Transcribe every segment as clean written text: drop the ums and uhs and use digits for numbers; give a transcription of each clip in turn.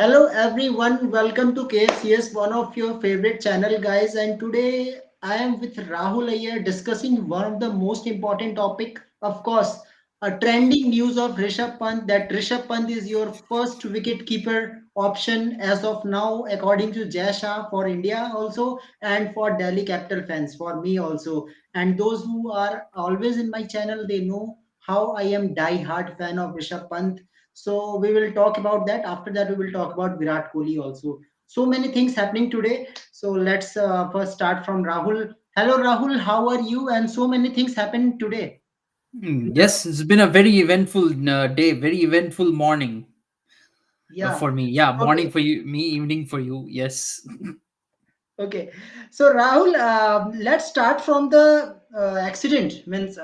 Hello everyone, welcome to KCS, one of your favorite channel guys. And today I am with Rahul here discussing one of the most important topic, of course, a trending news of Rishabh Pant that Rishabh Pant is your first wicket keeper option as of now, according to Jai Shah for India also, and for Delhi Capital fans, for me also. And those who are always in my channel, they know how I am die-hard fan of Rishabh Pant. So we will talk about that. After that, we will talk about Virat Kohli also. So many things happening today. So let's first start from Rahul. Hello, Rahul. How are you? And so many things happened today. Yes, it's been a very eventful day, very eventful morning Yeah. for me. Yeah, morning Okay. for you, me, evening for you. Yes. Okay. So Rahul, let's start from the accident. Means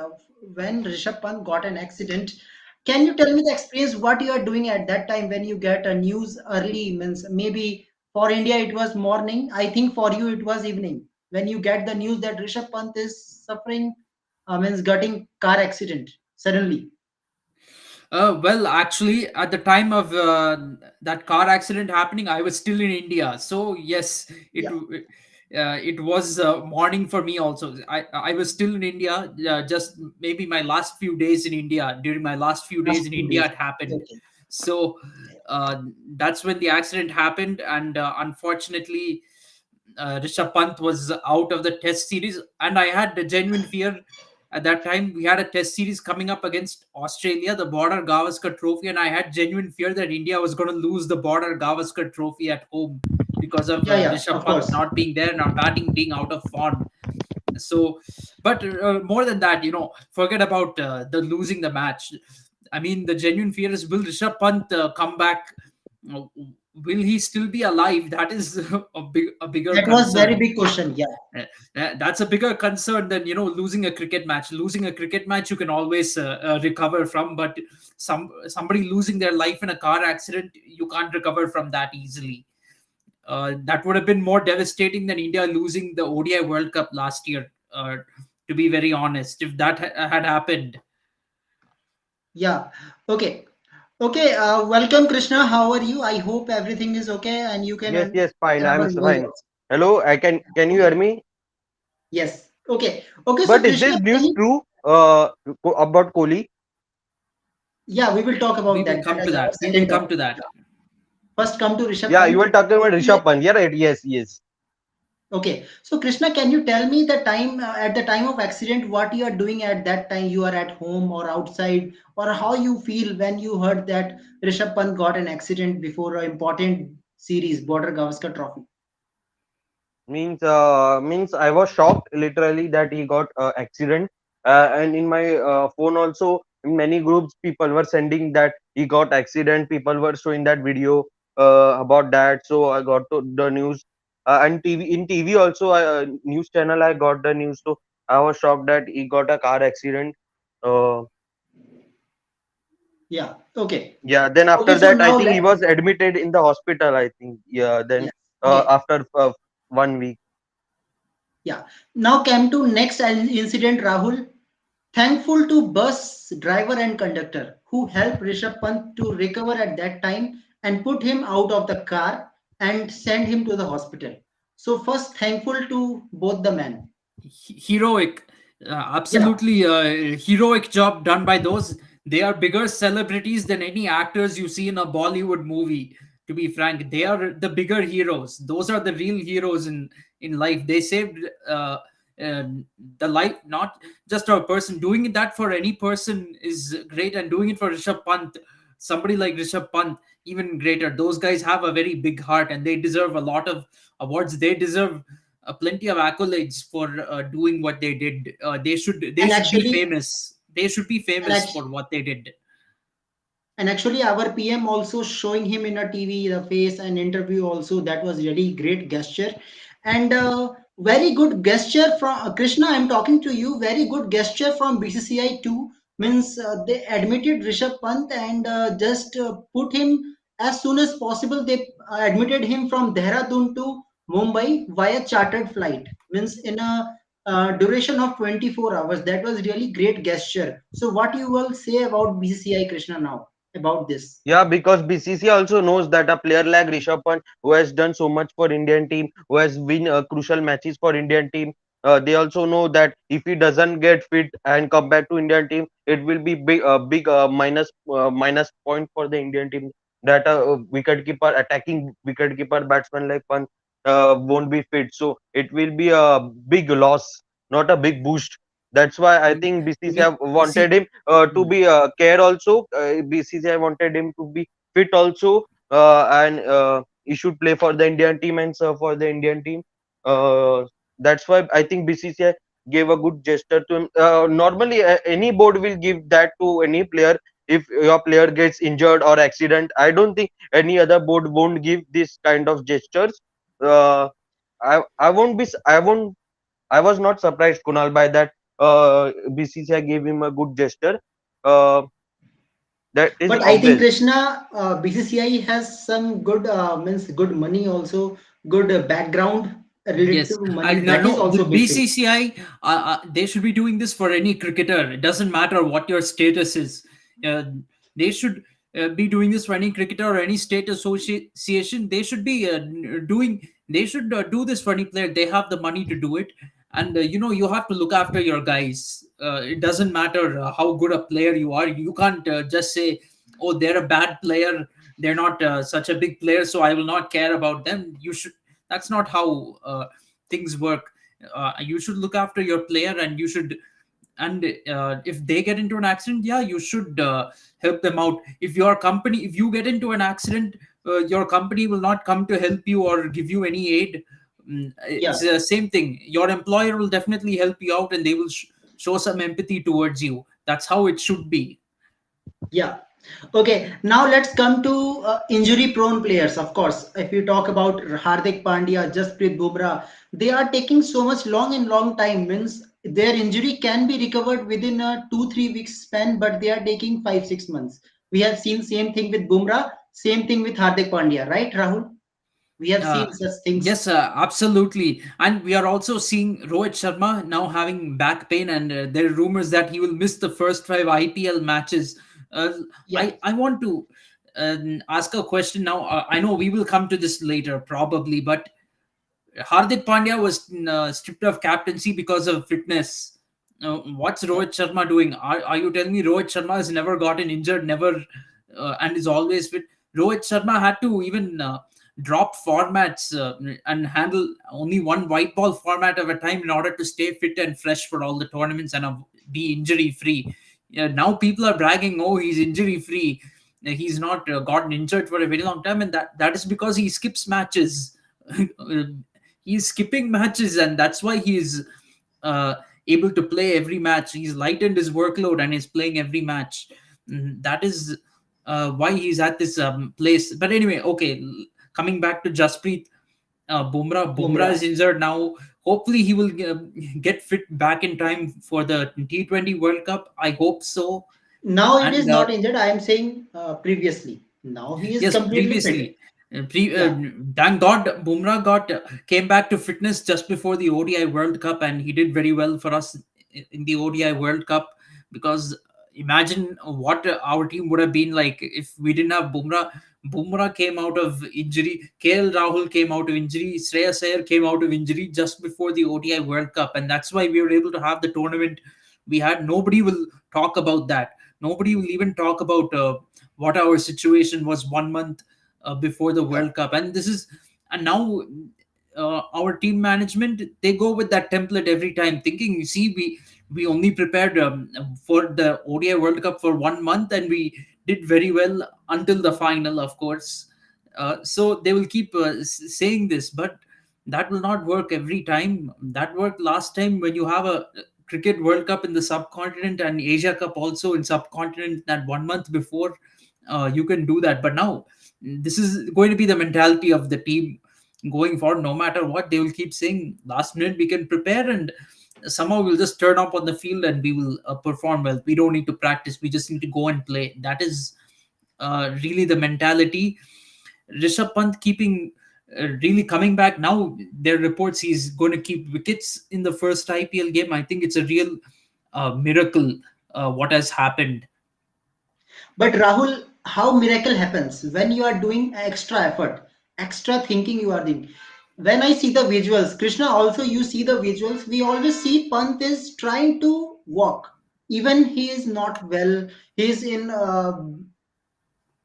when Rishabh Pant got an accident. Can you tell me the experience? What you are doing at that time when you get a news early? Means maybe for India it was morning. I think for you it was evening when you get the news that Rishabh Pant is suffering. Means getting car accident suddenly. Well, actually, at the time of that car accident happening, I was still in India. So yes, Yeah. it was morning for me also. I was still in India. Just maybe my last few days in India. During my last few days Last in few India, days. it happened. Okay. So uh, that's when the accident happened, and unfortunately, Rishabh Pant was out of the Test series, and I had a genuine fear. At that time, we had a Test series coming up against Australia, the Border Gavaskar Trophy, and I had genuine fear that India was going to lose the Border Gavaskar Trophy at home because of Yeah, yeah, Rishabh of Pant course. not being there and our batting being out of form. So, but more than that, forget about the losing the match. I mean, the genuine fear is, will Rishabh Pant come back? Uh, Will he still be alive? That is a bigger That was very concern. big question. Yeah. Uh, that's a bigger concern than losing a cricket match. Losing a cricket match you can always recover from, but somebody losing their life in a car accident, you can't recover from that easily. That would have been more devastating than India losing the ODI World Cup last year. To be very honest, if that had happened. Yeah. Okay. Okay. Welcome, Krishna. How are you? I hope everything is okay and you can Yes, yes, fine. tell I'm our viewers fine. also. Hello, I can you Okay. hear me? Yes. Okay. Okay. So, But is Krishna, this can news you? true? About Kohli? Yeah, we will talk We about will that. That come to is our that. We will second come topic. to that. Yeah. First, come to Rishabh Yeah, you Pant. were talking about Okay. Rishabh Pant. Yeah, right. Yes, yes. Okay. So, Krishna, can you tell me the time at the time of accident, what you are doing at that time? You are at home or outside, or how you feel when you heard that Rishabh Pant got an accident before an important series, Border Gavaskar Trophy? Means I was shocked literally that he got accident. And in my phone also, in many groups, people were sending that he got accident. People were showing that video about that. So I got to the news. And TV also, news channel, I got the news. So I was shocked that he got a car accident. Uh, Yeah. Okay. Yeah, then Okay. after So that, I now think he let. was admitted in the hospital. I think, yeah. Then Yes. Okay. after 1 week, Yeah. Now came to next incident, Rahul. Thankful to bus driver and conductor who helped Rishabh Pant to recover at that time and put him out of the car and send him to the hospital. So first, thankful to both the men. Heroic, Yeah. absolutely heroic job done by those. They are bigger celebrities than any actors you see in a Bollywood movie. To be frank, they are the bigger heroes. Those are the real heroes in life. They saved uh, the life, not just a person. Doing that for any person is great, and doing it for Rishabh Pant, somebody like Rishabh Pant, even greater. Those guys have a very big heart, and they deserve a lot of awards. They deserve plenty of accolades for doing what they did. They And should be actually, famous. They should be and famous actually, for what they did. and actually, our PM also showing him in a TV, the face and interview also. That was really great gesture, and very good gesture from Krishna. I'm talking to you. Very good gesture from BCCI too. Means they admitted Rishabh Pant and just put him as soon as possible. They admitted him from Dehradun to Mumbai via chartered flight. Means in a duration of 24 hours. That was really great gesture. So, what you will say about BCCI, Krishna, now? about this? Yeah, because BCCI also knows that a player like Rishabh Pant, who has done so much for Indian team, who has win crucial matches for Indian team, they also know that if he doesn't get fit and come back to Indian team, it will be big minus point for the Indian team. That wicket keeper, attacking wicket keeper batsman like Pant won't be fit, so it will be a big loss, not a big boost. That's why I think BCCI We wanted see. him to be care also. BCCI wanted him to be fit also, and he should play for the Indian team and serve for the Indian team. That's why I think BCCI gave a good gesture to him. Normally, any board will give that to any player if your player gets injured or accident. I don't think any other board won't give this kind of gestures. Uh, I won't be I won't I was not surprised, Kunal, by that. BCCI gave him a good gesture. Uh, that is But I think obvious. Krishna, BCCI has some good means good money also, good background related Yes, to I money. no, That is no. also a big thing. BCCI, they should be doing this for any cricketer. It doesn't matter what your status is. Uh, they should be doing this for any cricketer or any state association. They should be doing. They should do this for any player. They have the money to do it, and you have to look after your guys. It doesn't matter how good a player you are. You can't just say, "Oh, they're a bad player. They're not such a big player, so I will not care about them." You should. That's not how things work. You should look after your player, and you should. And if they get into an accident, yeah, you should help them out. If you get into an accident, your company will not come to help you or give you any aid. It's Yeah, the same thing. Your employer will definitely help you out, and they will show some empathy towards you. That's how it should be. yeah. Okay, now let's come to injury-prone players. Of course, if you talk about Hardik Pandya, Jasprit Bumrah, they are taking so much long and long time. Means their injury can be recovered within a 2-3 weeks span, but they are taking 5-6 months. We have seen same thing with Bumrah, same thing with Hardik Pandya, right, Rahul? We have Uh, seen such things. yes, absolutely. And we are also seeing Rohit Sharma now having back pain, and there are rumors that he will miss the first five IPL matches. Uh, Yeah. I want to ask a question now. I know we will come to this later, probably, but Hardik Pandya was stripped of captaincy because of fitness. What's Rohit Sharma doing? Are you telling me Rohit Sharma has never gotten injured, never, and is always fit? Rohit Sharma had to even drop formats and handle only one white ball format at a time in order to stay fit and fresh for all the tournaments and be injury free. Now people are bragging, oh, he's injury free. He's not gotten injured for a very long time, and that is because he skips matches. He's skipping matches, and that's why he's uh, able to play every match. He's lightened his workload and is playing every match. That is why he's at this place. But anyway, okay, coming back to Jasprit Bumrah is Bumrah. injured now. Hopefully he will get fit back in time for the T20 World Cup. I hope so. Now it is And not injured. I am saying previously. Now he is yes, completely fit. previously. Yeah. Thank God, Bumrah came back to fitness just before the ODI World Cup, and he did very well for us in the ODI World Cup. Because imagine what our team would have been like if we didn't have Bumrah. Bumrah came out of injury. KL Rahul came out of injury. Shreyas Iyer came out of injury just before the ODI World Cup, and that's why we were able to have the tournament we had. Nobody will talk about that. Nobody will even talk about what our situation was 1 month before the Yeah. World Cup. And now our team management, they go with that template every time, thinking, you see, we only prepared for the ODI World Cup for 1 month, and we did very well until the final, of course. So they will keep saying this, but that will not work every time. That worked last time when you have a cricket World Cup in the subcontinent and Asia Cup also in subcontinent that 1 month before. You can do that, but now this is going to be the mentality of the team going forward. No matter what, they will keep saying last minute we can prepare, and somehow we'll just turn up on the field and we will perform well. We don't need to practice, we just need to go and play. That is really the mentality. Rishabh Pant keeping really coming back now. There are reports he's going to keep wickets in the first IPL game. I think it's a real miracle what has happened. But Rahul, how miracle happens when you are doing extra effort, extra thinking you are doing. When I see the visuals, Krishna, also you see the visuals, we always see Pant is trying to walk, even he is not well, he is in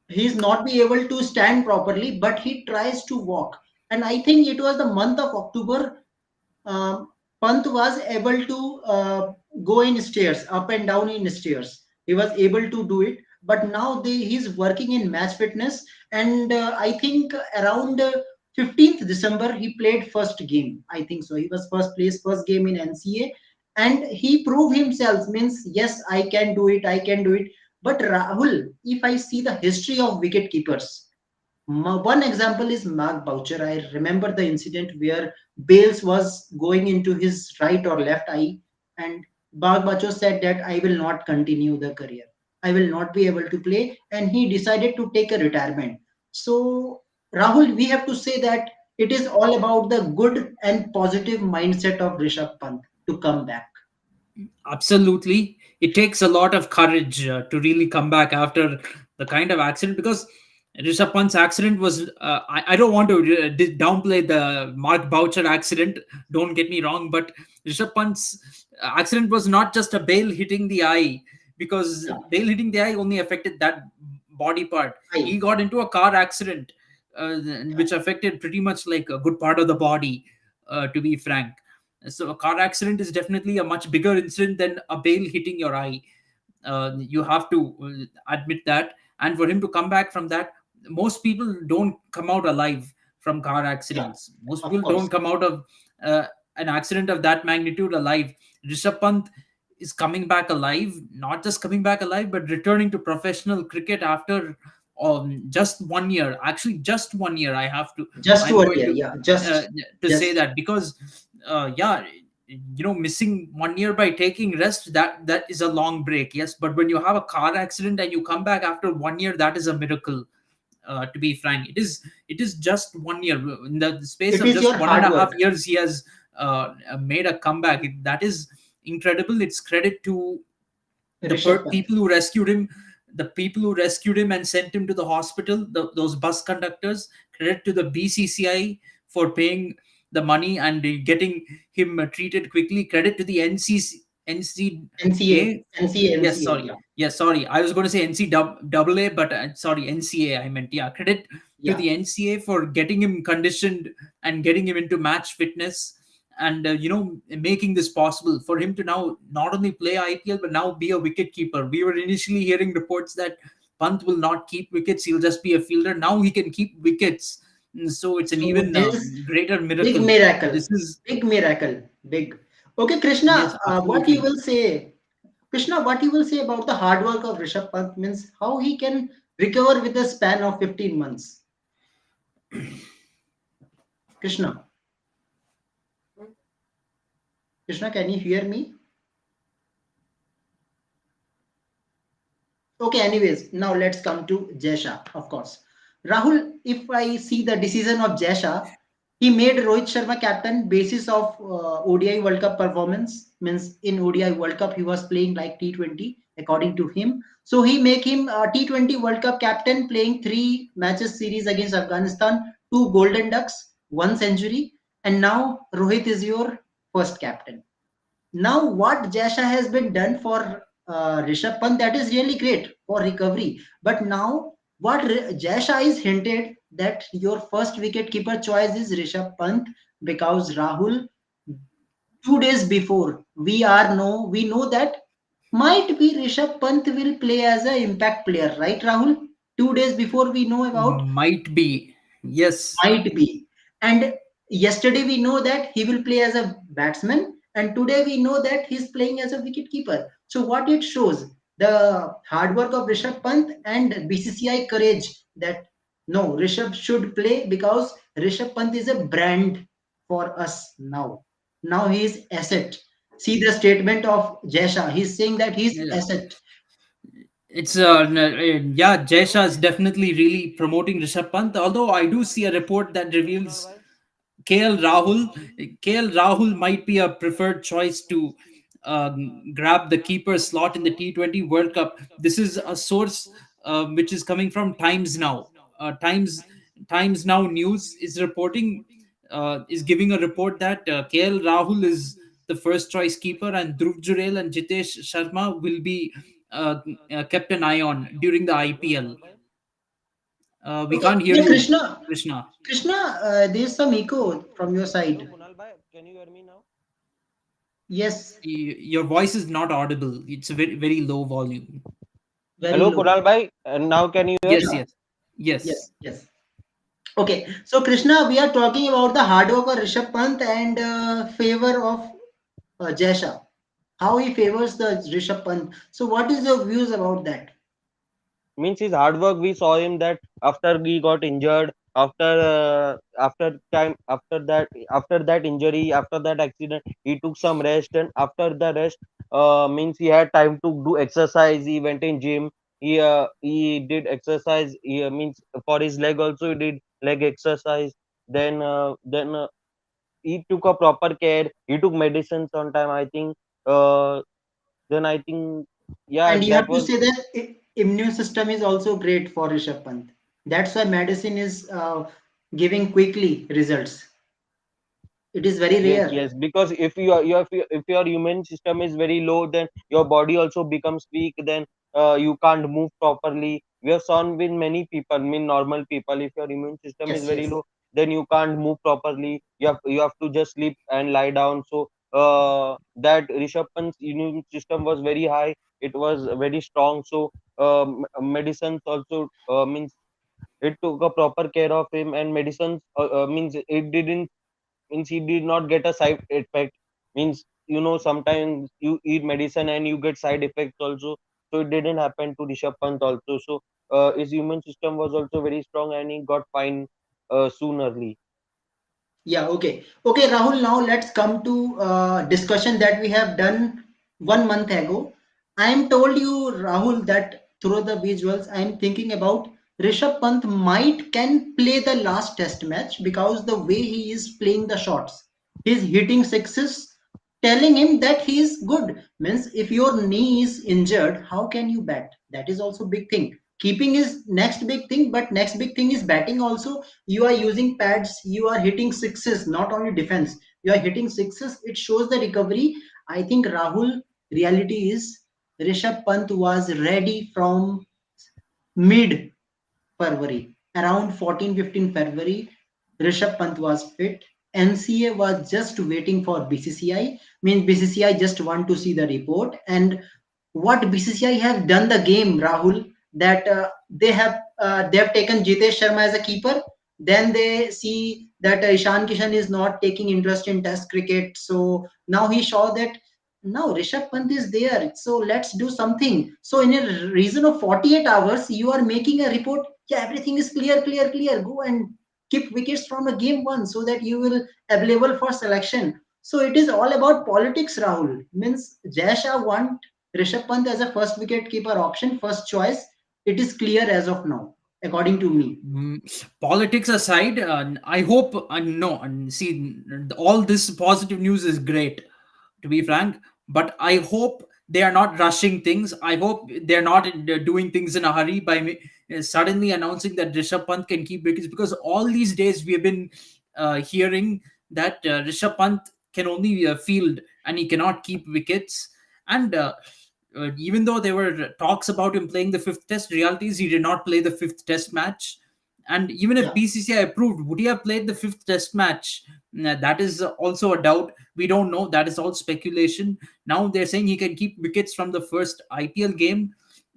he's not be able to stand properly, but he tries to walk. And I think it was the month of October, um, Pant was able to go in stairs, up and down in stairs. He was able to do it. But now he's working in match fitness, and I think around 15th December he played first game. I think so. He was first place, first game in NCA, and he proved himself. Means yes, I can do it. I can do it. But Rahul, if I see the history of wicket keepers, one example is Mark Boucher. I remember the incident where Bales was going into his right or left eye, and Mark Boucher said that I will not continue the career. I will not be able to play, and he decided to take a retirement. So, Rahul, we have to say that it is all about the good and positive mindset of Rishabh Pant to come back. Absolutely. It takes a lot of courage to really come back after the kind of accident, because Rishabh Pant's accident was. I don't want to downplay the Mark Boucher accident. Don't get me wrong, but Rishabh Pant's accident was not just a bail hitting the eye, because Yeah, bail hitting the eye only affected that body part. He I, got into a car accident, yeah, which affected pretty much like a good part of the body, to be frank. So a car accident is definitely a much bigger incident than a bail hitting your eye. You have to admit that. And for him to come back from that, most people don't come out alive from car yeah, accidents. Most of people course. don't come out of uh, an accident of that magnitude alive. Rishabh Pant is coming back alive, not just coming back alive, but returning to professional cricket after just 1 year. Actually, just 1 year. Just I'm to going idea, yeah, uh, to say just, that, because yeah, missing 1 year by taking rest, that is a long break, yes, but when you have a car accident and you come back after 1 year, that is a miracle. To be frank, it is just 1 year. In the space it of is just your one and hard a half work, years he has made a comeback. That is incredible. It's credit to the Rishabh Pant. people who rescued him, the people who rescued him and sent him to the hospital, those bus conductors. Credit to the BCCI for paying the money and getting him treated quickly. Credit to the NCA, NCA. NCA, Yes, NCA. sorry. Yeah, Yes, sorry. I was going to say NCAA, but sorry, NCA. I meant, yeah. Credit to yeah. the NCA for getting him conditioned and getting him into match fitness, and making this possible for him to now not only play IPL but now be a wicket keeper. We were initially hearing reports that Pant will not keep wickets; he'll just be a fielder. Now he can keep wickets. So it's an So even this greater big miracle. miracle, This is, big miracle, big. Okay, yes, Krishna, what you absolutely. will say? Krishna, what you will say about the hard work of Rishabh Pant means how he can recover with a span of 15 months? Krishna, Krishna, can you hear me? Okay, anyways, now let's come to Jesha, of course. Rahul, if I see the decision of Jesha, he made Rohit Sharma captain basis of ODI World Cup performance. Means in ODI World Cup he was playing like T20 according to him. So he make him T20 World Cup captain, playing three matches series against Afghanistan, two Golden Ducks, one century, and now Rohit is your first captain. Now, what Jasha has been done for Rishabh Pant, that is really great for recovery. But now, what Jasha is hinted that your first wicket keeper choice is Rishabh Pant, because Rahul, 2 days before we know that might be Rishabh Pant will play as an impact player, right, Rahul? 2 days before we know about Might be, yes. might be. And yesterday we know that he will play as a batsman, and today we know that he's playing as a wicket keeper. So what it shows, the hard work of Rishabh Pant and BCCI courage that no, Rishabh should play because Rishabh Pant is a brand for us now. Now he is asset. See the statement of Jesha. He's saying that he's Yeah. asset. It's yeah, Jaisha is definitely really promoting Rishabh Pant. Although I do see a report that reveals KL Rahul. KL Rahul might be a preferred choice to grab the keeper slot in the T20 World Cup. This is a source which is coming from Times Now. Times Now News is reporting, is giving a report that KL Rahul is the first choice keeper, and Dhruv Jurel and Jitesh Sharma will be kept an eye on during the IPL. We Okay, can't hear yeah, you, Krishna. Krishna. Krishna, there's some echo from your Hello, side. Kunal bhai, can you hear me now? Yes, Your voice is not audible. It's a very very low volume. very Hello, low. Kunal bhai, and now can you hear? Yes, Yeah, yes, yes. yes, yes. Okay, so Krishna, we are talking about the hard work of Rishabh Pant and favor of Jaisha. How he favors the Rishabh Pant. So, what is your views about that? Means his hard work. We saw him that after he got injured, after that injury, after that accident, he took some rest, and after the rest, means he had time to do exercise. He went in gym. He did exercise. Means for his leg also he did leg exercise. Then he took a proper care. He took medicines on time, I think. Then I think, yeah, And you that have to was. say that immune system is also great for Rishabh Pant. That's why medicine is giving quickly results. It is very Yes, rare. yes, because if your immune system is very low, then your body also becomes weak. Then you can't move properly. We have seen with many people, mean normal people. If your immune system is Yes, very yes. low, then you can't move properly. You have to just sleep and lie down. So that Rishabh Pant's immune system was very high. It was very strong. So medicines also means it took a proper care of him, and medicines means it didn't means he did not get a side effect. Means sometimes you eat medicine and you get side effects also. So it didn't happen to Rishabh Pant also. So his immune system was also very strong, and he got fine soon early. Yeah, okay. Okay, Rahul, now let's come to discussion that we have done 1 month ago. I am told you, Rahul, that through the visuals, I am thinking about Rishabh Pant might can play the last test match because the way he is playing the shots, he's hitting sixes, telling him that he is good. Means if your knee is injured, how can you bat? That is also big thing. Keeping is next big thing, but next big thing is batting also. You are using pads, you are hitting sixes, not only defense, you are hitting sixes. It shows the recovery. I think Rahul, reality is Rishabh Pant was ready from mid February. Around 14-15 February, Rishabh Pant was fit. NCA was just waiting for BCCI. Means BCCI just want to see the report. And what BCCI have done the game, Rahul, that they have taken Jitesh Sharma as a keeper. Then they see that Ishan Kishan is not taking interest in Test cricket. So now he saw that now Rishabh Pant is there. So let's do something. So in a reason of 48 hours, you are making a report. Yeah, everything is clear, clear, clear. Go and keep wickets from a game one so that you will available for selection. So it is all about politics, Rahul. Means Jai Shah want Rishabh Pant as a first wicket keeper option, first choice. It is clear as of now, according to me. Mm, Politics aside, I hope, no, and see, all this positive news is great, to be frank, but I hope they are not rushing things. I hope they're not doing things in a hurry by suddenly announcing that Rishabh Pant can keep wickets, because all these days we have been hearing that Rishabh Pant can only field and he cannot keep wickets. And even though there were talks about him playing the fifth test, reality is he did not play the fifth test match. And even if Yeah, BCCI approved, would he have played the fifth test match? That is also a doubt. We don't know. That is all speculation. Now they're saying he can keep wickets from the first IPL game.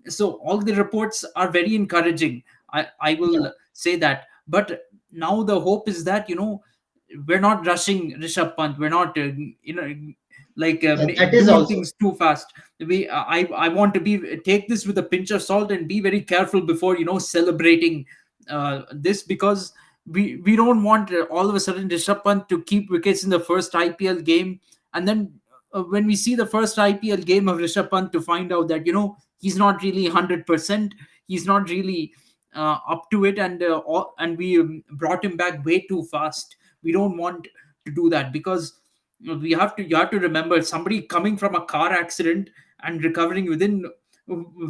So all the reports are very encouraging. I yeah, will say that. But now the hope is that, we're not rushing Rishabh Pant. We're not, yeah. That is doing also. things too fast. I want to be take this with a pinch of salt and be very careful before celebrating this, because we don't want all of a sudden Rishabh Pant to keep wickets in the first IPL game, and then when we see the first IPL game of Rishabh Pant, to find out that he's not really 100%, he's not really up to it, and we brought him back way too fast. We don't want to do that, because you have to remember, somebody coming from a car accident and recovering within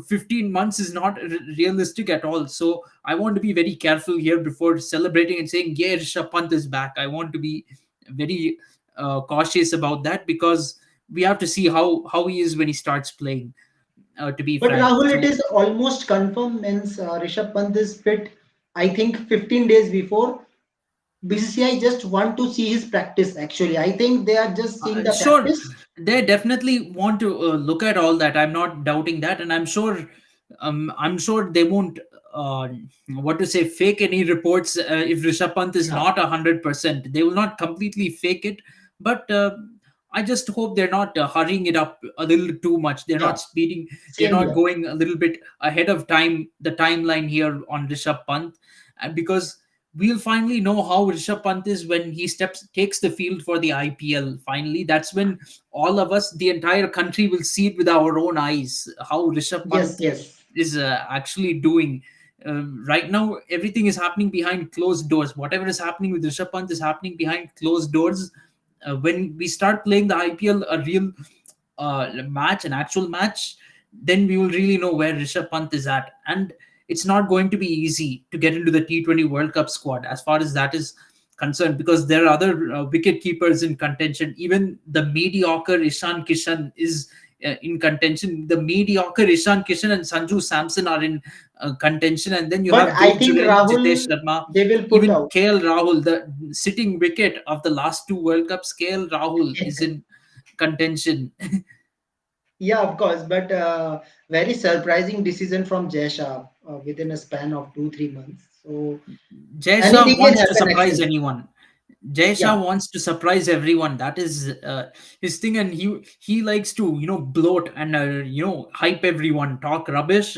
15 months is not realistic at all. So I want to be very careful here before celebrating and saying, yeah, Rishabh Pant is back. I want to be very cautious about that, because we have to see how he is when he starts playing, to be But frank. Rahul, it So is almost confirmed means Rishabh Pant is fit. I think 15 days before BCCI just want to see his practice. Actually, I think they are just seeing the sure, practice. they definitely want to look at all that. I'm not doubting that, and I'm sure they won't uh, what to say, fake any reports. If Rishabh Pant is Yeah. not 100%, they will not completely fake it. But I just hope they're not hurrying it up a little too much. They're Yeah. not speeding. They're Same not here. going a little bit ahead of time, the timeline here on Rishabh Pant, because we'll finally know how Rishabh Pant is when he takes the field for the IPL. Finally, that's when all of us, the entire country, will see it with our own eyes how Rishabh Yes. Pant Yes. is actually doing. Right now, everything is happening behind closed doors. Whatever is happening with Rishabh Pant is happening behind closed doors. When we start playing the IPL, a real match, an actual match, then we will really know where Rishabh Pant is at. And it's not going to be easy to get into the T20 World Cup squad as far as that is concerned, because there are other wicket keepers in contention. Even the mediocre Ishan Kishan is in contention. The mediocre Ishan Kishan and Sanju Samson are in contention, and then you But have I Dev think Juren, Jitesh Rahul Sharma, they will put even out. KL Rahul, the sitting wicket of the last two World Cups. KL Rahul is in contention. Yeah, of course. But very surprising decision from Jaisha within a span of 2 3 months. So Jay Shah anything can wants to happen surprise actually. anyone. Jay Yeah. Shah wants to surprise everyone. That is his thing, and he likes to bloat and hype everyone, talk rubbish.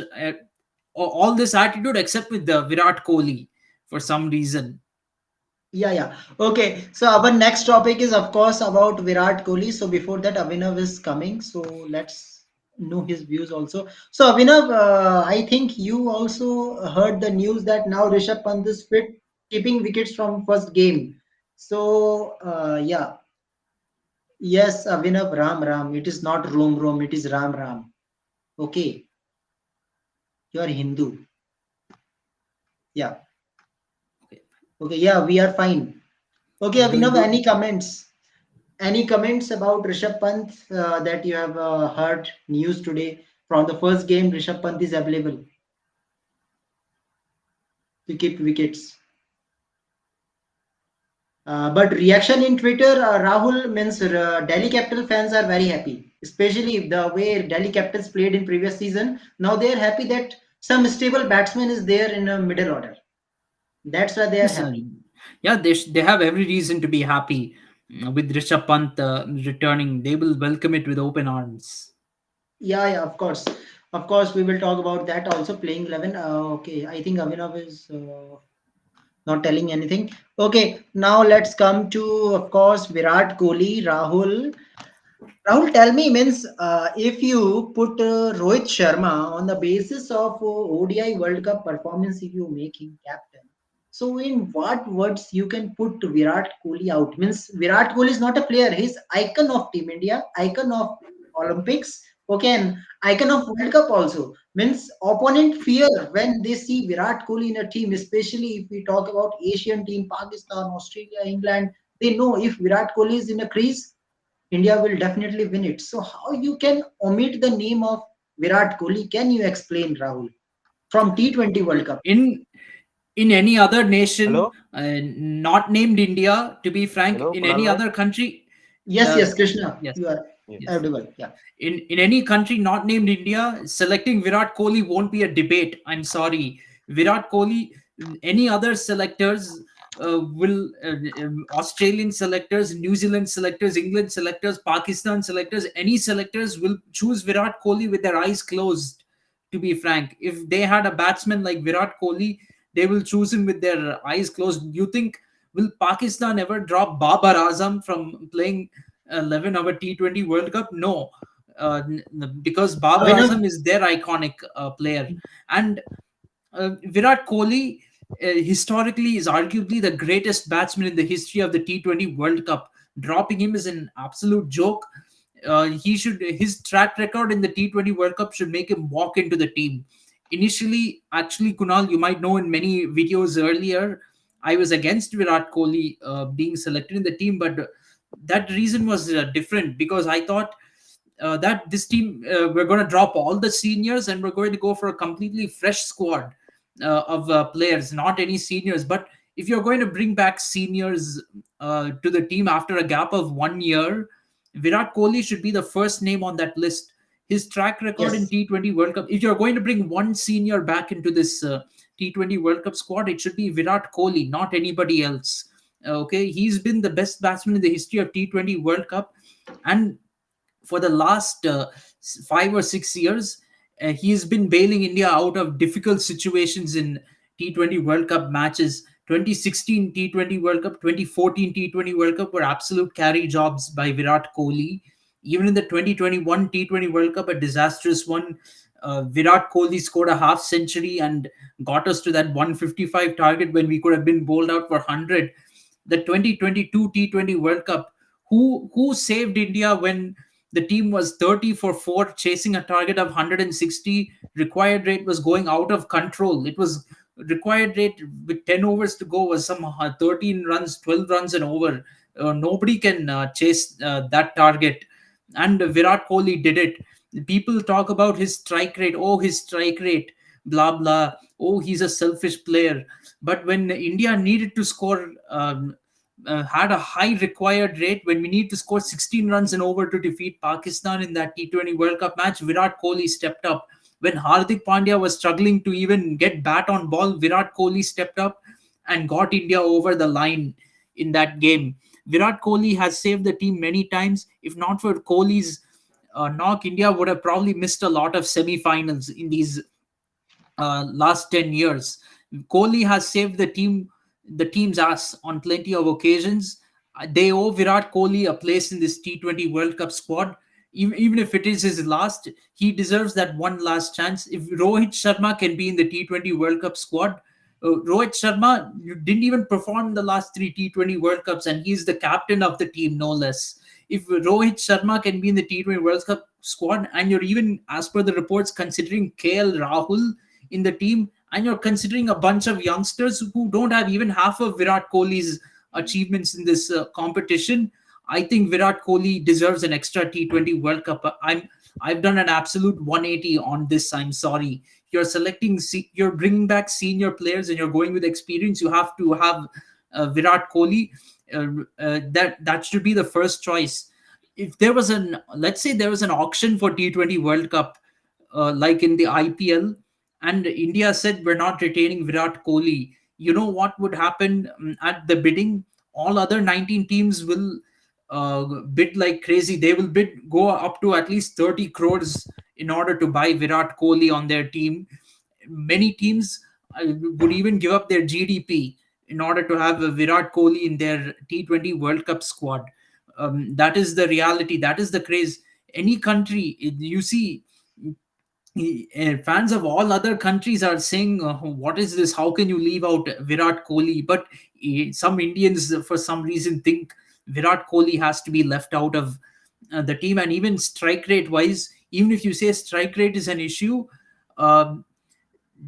All this attitude, except with the Virat Kohli, for some reason. Yeah, yeah. Okay. So our next topic is of course about Virat Kohli. So before that, Avinav is coming. So let's know his views also. So Avinav, I think you also heard the news that now Rishabh Pant is fit, keeping wickets from first game. So yeah, yes, Avinav, Ram Ram. It is not Rom Rom. It is Ram Ram. Okay, you are Hindu. Yeah. Okay, Okay. Yeah, we are fine. Okay, doing Avinav. good. Any comments? Any comments about Rishabh Pant that you have heard news today from the first game? Rishabh Pant is available to keep wickets. But reaction in Twitter, Rahul means Delhi Capital fans are very happy, especially the way Delhi Capitals played in previous season. Now they are happy that some stable batsman is there in a middle order. That's why they are Yes, happy. yeah, they have every reason to be happy with Rishabh Pant returning. They will welcome it with open arms. Yeah, yeah, of course. Of course, we will talk about that also. Playing 11. Okay, I think Avinav is not telling anything. Okay, now let's come to, of course, Virat Kohli, Rahul. Rahul, tell me, means if you put Rohit Sharma on the basis of ODI World Cup performance, if you make him captain, so in what words you can put Virat Kohli out? Means Virat Kohli is not a player; he's icon of Team India, icon of Olympics, okay, and icon of World Cup also. Means opponent fear when they see Virat Kohli in a team, especially if we talk about Asian team, Pakistan, Australia, England. They know if Virat Kohli is in a crease, India will definitely win it. So how you can omit the name of Virat Kohli? Can you explain, Rahul, from T20 World Cup? In any other nation, Hello, not named India, to be frank, hello, in Kunal any bhai. other country, Yes, uh, yes, Krishna, yes, you are yes. audible. Yeah, In any country not named India, selecting Virat Kohli won't be a debate. I'm sorry, Virat Kohli. Any other selectors will Australian selectors, New Zealand selectors, England selectors, Pakistan selectors, any selectors will choose Virat Kohli with their eyes closed. To be frank, if they had a batsman like Virat Kohli, they will choose him with their eyes closed. You think will Pakistan ever drop Babar Azam from playing 11 over T20 World Cup? No, because Babar Abhinav. Azam is their iconic player. And Virat Kohli historically is arguably the greatest batsman in the history of the T20 World Cup. Dropping him is an absolute joke. He should his track record in the T20 World Cup should make him walk into the team. Initially, actually, Kunal, you might know in many videos earlier, I was against Virat Kohli being selected in the team, but that reason was different because I thought that this team we're going to drop all the seniors and we're going to go for a completely fresh squad of players, not any seniors. But if you're going to bring back seniors to the team after a gap of 1 year, Virat Kohli should be the first name on that list. His track record in Yes. T20 World Cup, if you're going to bring one senior back into this T20 World Cup squad, it should be Virat Kohli, not anybody else. Okay, he's been the best batsman in the history of T20 World Cup, and for the last 5 or 6 years, he has been bailing India out of difficult situations in T20 World Cup matches. 2016 T20 World Cup, 2014 T20 World Cup were absolute carry jobs by Virat Kohli. Even in the 2021 T20 World Cup, a disastrous one, Virat Kohli scored a half century and got us to that 155 target when we could have been bowled out for 100. The 2022 T20 World Cup, who saved India when the team was 30 for 4, chasing a target of 160. Required rate was going out of control. It was required rate with 10 overs to go was some 13 runs, 12 runs and over. Nobody can chase that target. And Virat Kohli did it. People talk about his strike rate. Oh, his strike rate, blah, blah. Oh, he's a selfish player. But when India needed to score had a high required rate when we need to score 16 runs and over to defeat Pakistan in that T20 World Cup match. Virat Kohli stepped up. When Hardik Pandya was struggling to even get bat on ball, Virat Kohli stepped up and got India over the line in that game. Virat Kohli has saved the team many times. If not for Kohli's knock, India would have probably missed a lot of semi-finals in these last 10 years. Kohli has saved the team's ass on plenty of occasions. They owe Virat Kohli a place in this T20 World Cup squad. Even if it is his last, he deserves that one last chance. If Rohit Sharma can be in the T20 World Cup squad, Rohit Sharma didn't even perform in the last three T20 World Cups, and he's the captain of the team, no less. If Rohit Sharma can be in the T20 World Cup squad, and you're even, as per the reports, considering KL Rahul in the team, and you're considering a bunch of youngsters who don't have even half of Virat Kohli's achievements in this competition, I think Virat Kohli deserves an extra T20 World Cup. I've done an absolute 180 on this. I'm sorry. You're bringing back senior players, and you're going with experience. You have to have Virat Kohli. That should be the first choice. If there was let's say there was an auction for T20 World Cup, like in the IPL, and India said we're not retaining Virat Kohli, you know what would happen at the bidding? All other 19 teams will bid like crazy. They will go up to at least 30 crores in order to buy Virat Kohli on their team. Many teams would even give up their GDP in order to have a Virat Kohli in their T20 World Cup squad. That is the reality. That is the craze. Any country, you see, fans of all other countries are saying, "What is this? How can you leave out Virat Kohli?" But some Indians, for some reason, think Virat Kohli has to be left out of the team. And even strike rate wise, even if you say strike rate is an issue, um,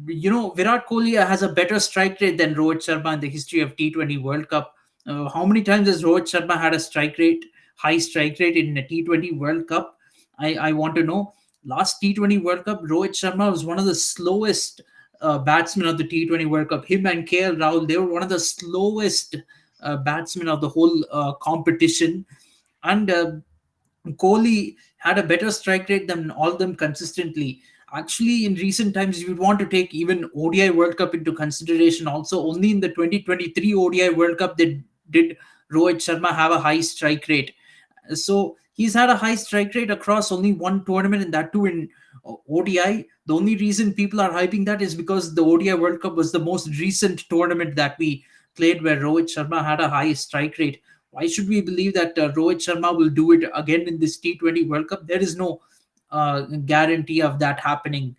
Virat Kohli has a better strike rate than Rohit Sharma in the history of T20 World Cup. How many times has Rohit Sharma had a high strike rate in a T20 World Cup? I want to know. Last T20 World Cup, Rohit Sharma was one of the slowest batsmen of the T20 World Cup. Him and KL Rahul, they were one of the slowest batsmen of the whole competition. And Kohli had a better strike rate than all of them consistently. Actually, in recent times, if you want to take even ODI World Cup into consideration, also only in the 2023 ODI World Cup did Rohit Sharma have a high strike rate. So he's had a high strike rate across only one tournament, and that too in ODI. The only reason people are hyping that is because the ODI World Cup was the most recent tournament that we played where Rohit Sharma had a high strike rate. Why should we believe that Rohit Sharma will do it again in this T20 World Cup? There is no guarantee of that happening.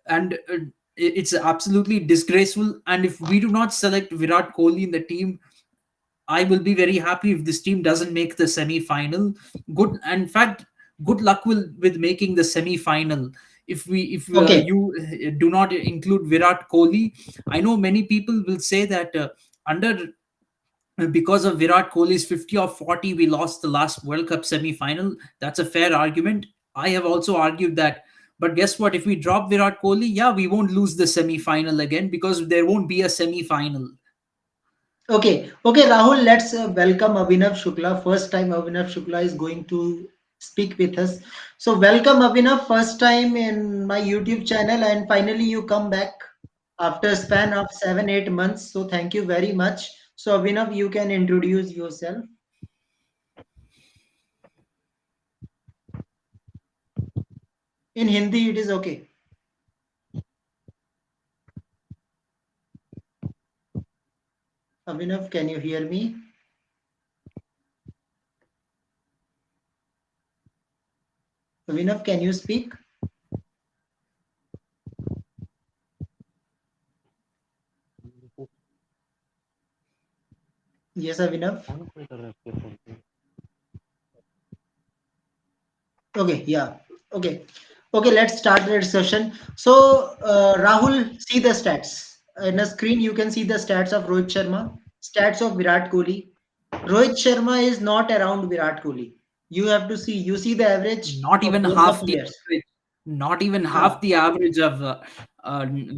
And it's absolutely disgraceful. And if we do not select Virat Kohli in the team, I will be very happy if this team doesn't make the semi-final. Good, and in fact, good luck with making the semi-final. If Okay. you do not include Virat Kohli, I know many people will say that under because of Virat Kohli's 50 or 40, we lost the last World Cup semi-final. That's a fair argument. I have also argued that. But guess what? If we drop Virat Kohli, yeah, we won't lose the semi-final again because there won't be a semi-final. Okay, Rahul, let's welcome Abhinav Shukla. First time Abhinav Shukla is going to speak with us. So, welcome Abhinav, first time in my YouTube channel, and finally you come back after a span of 7, 8 months. So, thank you very much. So, Abhinav, you can introduce yourself. In Hindi, it is okay. Abhinav, can you hear me? Abhinav, can you speak? Yes, Abhinav. On क्यों कर रहा है आपके phone पे? Okay, yeah. Okay. Okay, let's start the discussion. So, Rahul, see the stats. In a screen, you can see the stats of Rohit Sharma, stats of Virat Kohli. Rohit Sharma is not around Virat Kohli. You have to see, you see the average Not of even both the half the players. average, not even Yeah. half the average of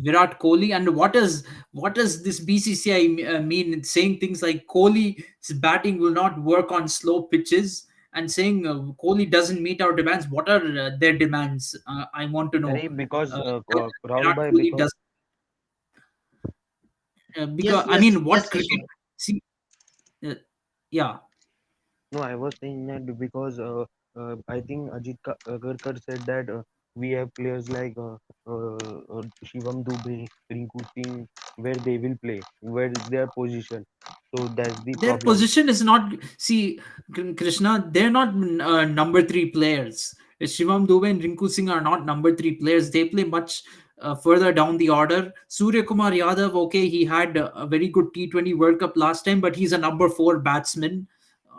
Virat Kohli. And what does this BCCI mean? It's saying things like Kohli's batting will not work on slow pitches, and saying Kohli doesn't meet our demands. What are their demands? I want to know. नहीं, because That Rahul Virat bhai, Kohli because does because Yes, I yes, mean, yes, what cricket? Rishabh. See, uh, yeah. no, I was saying that because I think Agarkar said that we have players like Shivam Dubey, Rinku Singh, where they will play, where is their position. So that's the Their problem. position is not, see, Krishna, they're not number three players. Shivam Dubey and Rinku Singh are not number three players. They play much further down the order. Surya Kumar Yadav, okay, he had a very good T20 World Cup last time, but he's a number four batsman.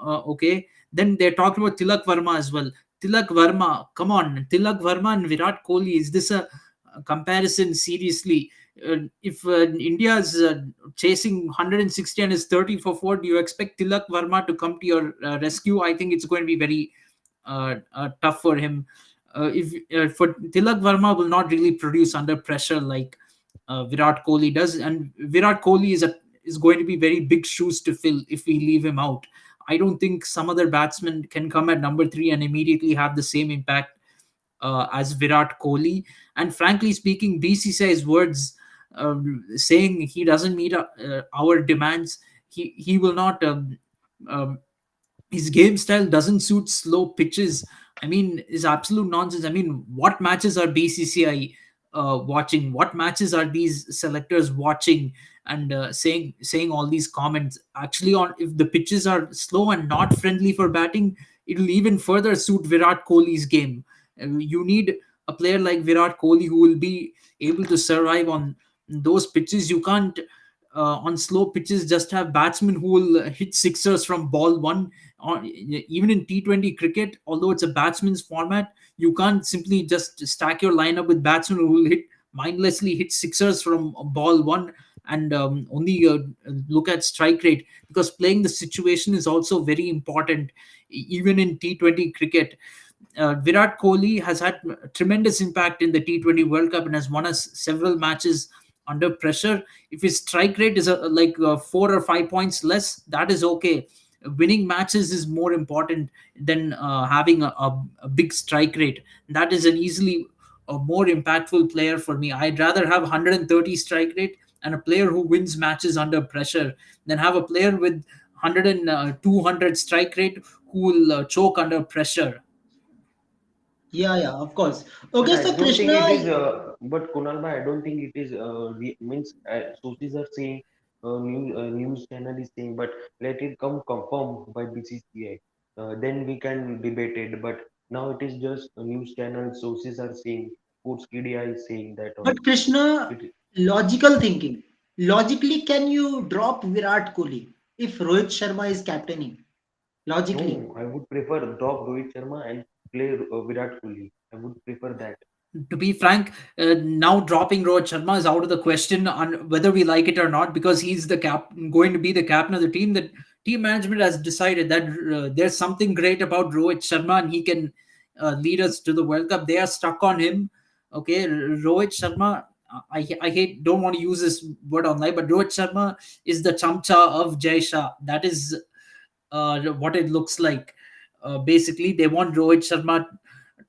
Okay, then they're talking about Tilak Verma as well. Tilak Verma, come on, Tilak Verma and Virat Kohli, is this a comparison? Seriously, if India is chasing 160 and is 30 for 4, do you expect Tilak Verma to come to your rescue? I think it's going to be very tough for him. If For Tilak Verma will not really produce under pressure like Virat Kohli does, and Virat Kohli is going to be very big shoes to fill if we leave him out. I don't think some other batsmen can come at number three and immediately have the same impact as Virat Kohli. And frankly speaking, BCCI's words saying he doesn't meet our demands, he will not. Um, his game style doesn't suit slow pitches. I mean, is absolute nonsense. I mean, what matches are BCCI watching? What matches are these selectors watching and saying all these comments? Actually, on if the pitches are slow and not friendly for batting, it'll even further suit Virat Kohli's game. You need a player like Virat Kohli who will be able to survive on those pitches. You can't on slow pitches just have batsmen who will hit sixers from ball one. Even in T20 cricket, although it's a batsman's format, you can't simply just stack your lineup with batsmen who will mindlessly hit sixers from ball one and only look at strike rate, because playing the situation is also very important even in T20 cricket. Virat Kohli has had tremendous impact in the T20 World Cup and has won us several matches under pressure. If his strike rate is like 4 or 5 points less, that is okay. Winning matches is more important than having a big strike rate. That is an easily a more impactful player for me. I'd rather have 130 strike rate and a player who wins matches under pressure than have a player with 100 and 200 strike rate who will choke under pressure. Yeah, yeah, of course. But Okay, I so don't think it is. Krishna, But Kunal bhai, I don't think it is. Means sources are saying, news channel is saying, but let it come confirmed by BCCI. Then we can debate it. But now it is just a news channel. Sources are saying, Sports Media is saying that but Krishna, it. logical thinking. Logically, can you drop Virat Kohli? if Rohit Sharma is captaining? Logically. No, I would prefer drop Rohit Sharma and play Virat Kohli. I would prefer that. To be frank, now dropping Rohit Sharma is out of the question on whether we like it or not, because he's the going to be the captain of the team. That team management has decided that there's something great about Rohit Sharma and he can lead us to the World Cup. They are stuck on him. Okay, Rohit Sharma. I hate, don't want to use this word online, but Rohit Sharma is the chamcha of Jai Shah. That is what it looks like. Basically, they want Rohit Sharma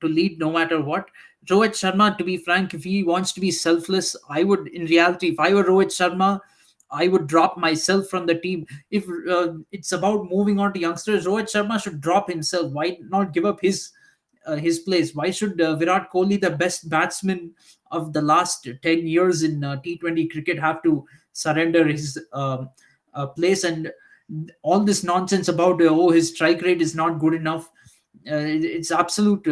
to lead no matter what. Rohit Sharma, to be frank, if he wants to be selfless, I would, in reality, if I were Rohit Sharma, I would drop myself from the team. If it's about moving on to youngsters, Rohit Sharma should drop himself. Why not give up his place? Why should Virat Kohli, the best batsman of the last 10 years in T20 cricket, have to surrender his place? And all this nonsense about his strike rate is not good enough. It's absolute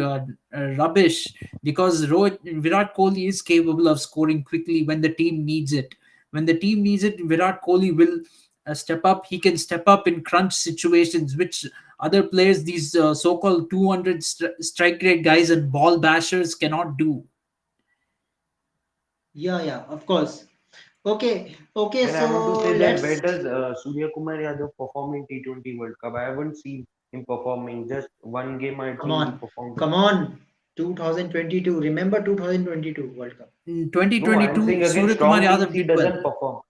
rubbish, because Virat Kohli is capable of scoring quickly when the team needs it. When the team needs it, Virat Kohli will step up. He can step up in crunch situations, which other players, these so-called 200 strike rate guys and ball bashers, cannot do. Yeah, yeah, of course. Okay, okay, And I want to so say that where let's does Surya Kumar Yadav perform in T20 World Cup? I haven't seen him performing. Just one game I come think he on, performed. come on. 2022. Remember 2022 World Cup. In No, I'm 2022, saying Surya against Kumar strong teams Yadav he did well. doesn't perform.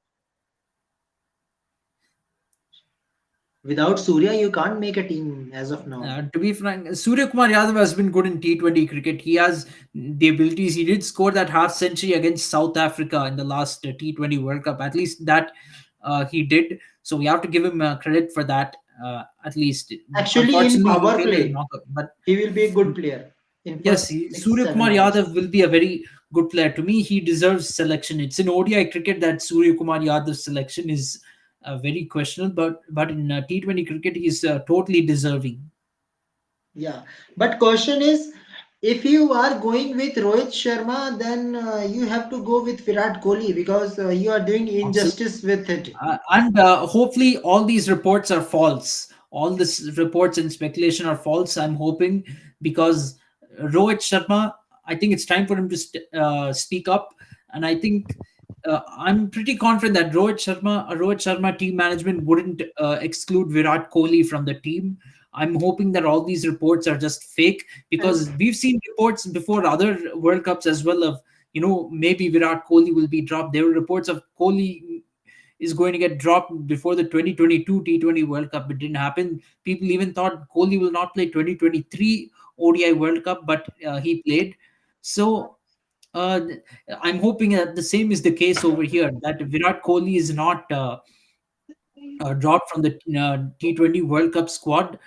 Without Surya, you can't make a team as of now. To be frank, Surya Kumar Yadav has been good in T20 cricket. He has the abilities. He did score that half century against South Africa in the last T20 World Cup. At least that he did. So we have to give him credit for that. At least, Actually, in unfortunately, he power failed in the play, knockout. But he will be a good player in yes, first six, Surya Kumar 7 overs. Yadav will be a very good player. To me, he deserves selection. It's in ODI cricket that Surya Kumar Yadav's selection is very questionable, but in T20 cricket, he's totally deserving. Yeah, but question is, if you are going with Rohit Sharma, then you have to go with Virat Kohli because you are doing injustice with it. And hopefully all these reports are false. All these reports and speculation are false, I'm hoping, because Rohit Sharma, I think it's time for him to speak up. And I think I'm pretty confident that Rohit Sharma team management wouldn't exclude Virat Kohli from the team. I'm hoping that all these reports are just fake, And because we've seen reports before other World Cups as well of, maybe Virat Kohli will be dropped. There were reports of Kohli is going to get dropped before the 2022 T20 World Cup. It didn't happen. People even thought Kohli will not play 2023 ODI World Cup, but he played. So uh, I'm hoping that the same is the case over here, that Virat Kohli is not dropped from the T20 World Cup squad.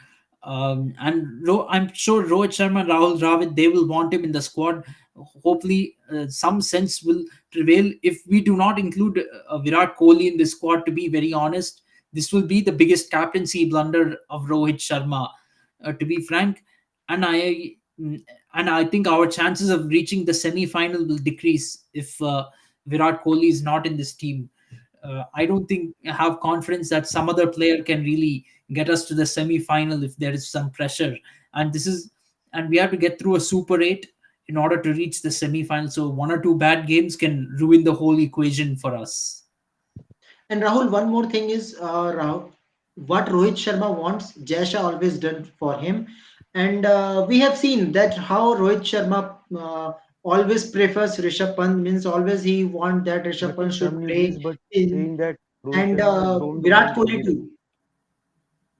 I'm sure Rohit Sharma and Rahul Dravid, they will want him in the squad. Hopefully, some sense will prevail. If we do not include Virat Kohli in the squad, to be very honest, this will be the biggest captaincy blunder of Rohit Sharma. To be frank, and I think our chances of reaching the semi-final will decrease if Virat Kohli is not in this team. I don't think I have confidence that some other player can really get us to the semi-final if there is some pressure. And we have to get through a Super 8 in order to reach the semi-final. So one or two bad games can ruin the whole equation for us. Rahul, one more thing is Rahul, what Rohit Sharma wants, Jasha always done for him, and we have seen that how Rohit Sharma always prefers Rishabh Pant, means always he want that Rishabh But Pant in should some play news, but in, saying that Rohit and Sharma don't Virat want Kohli too.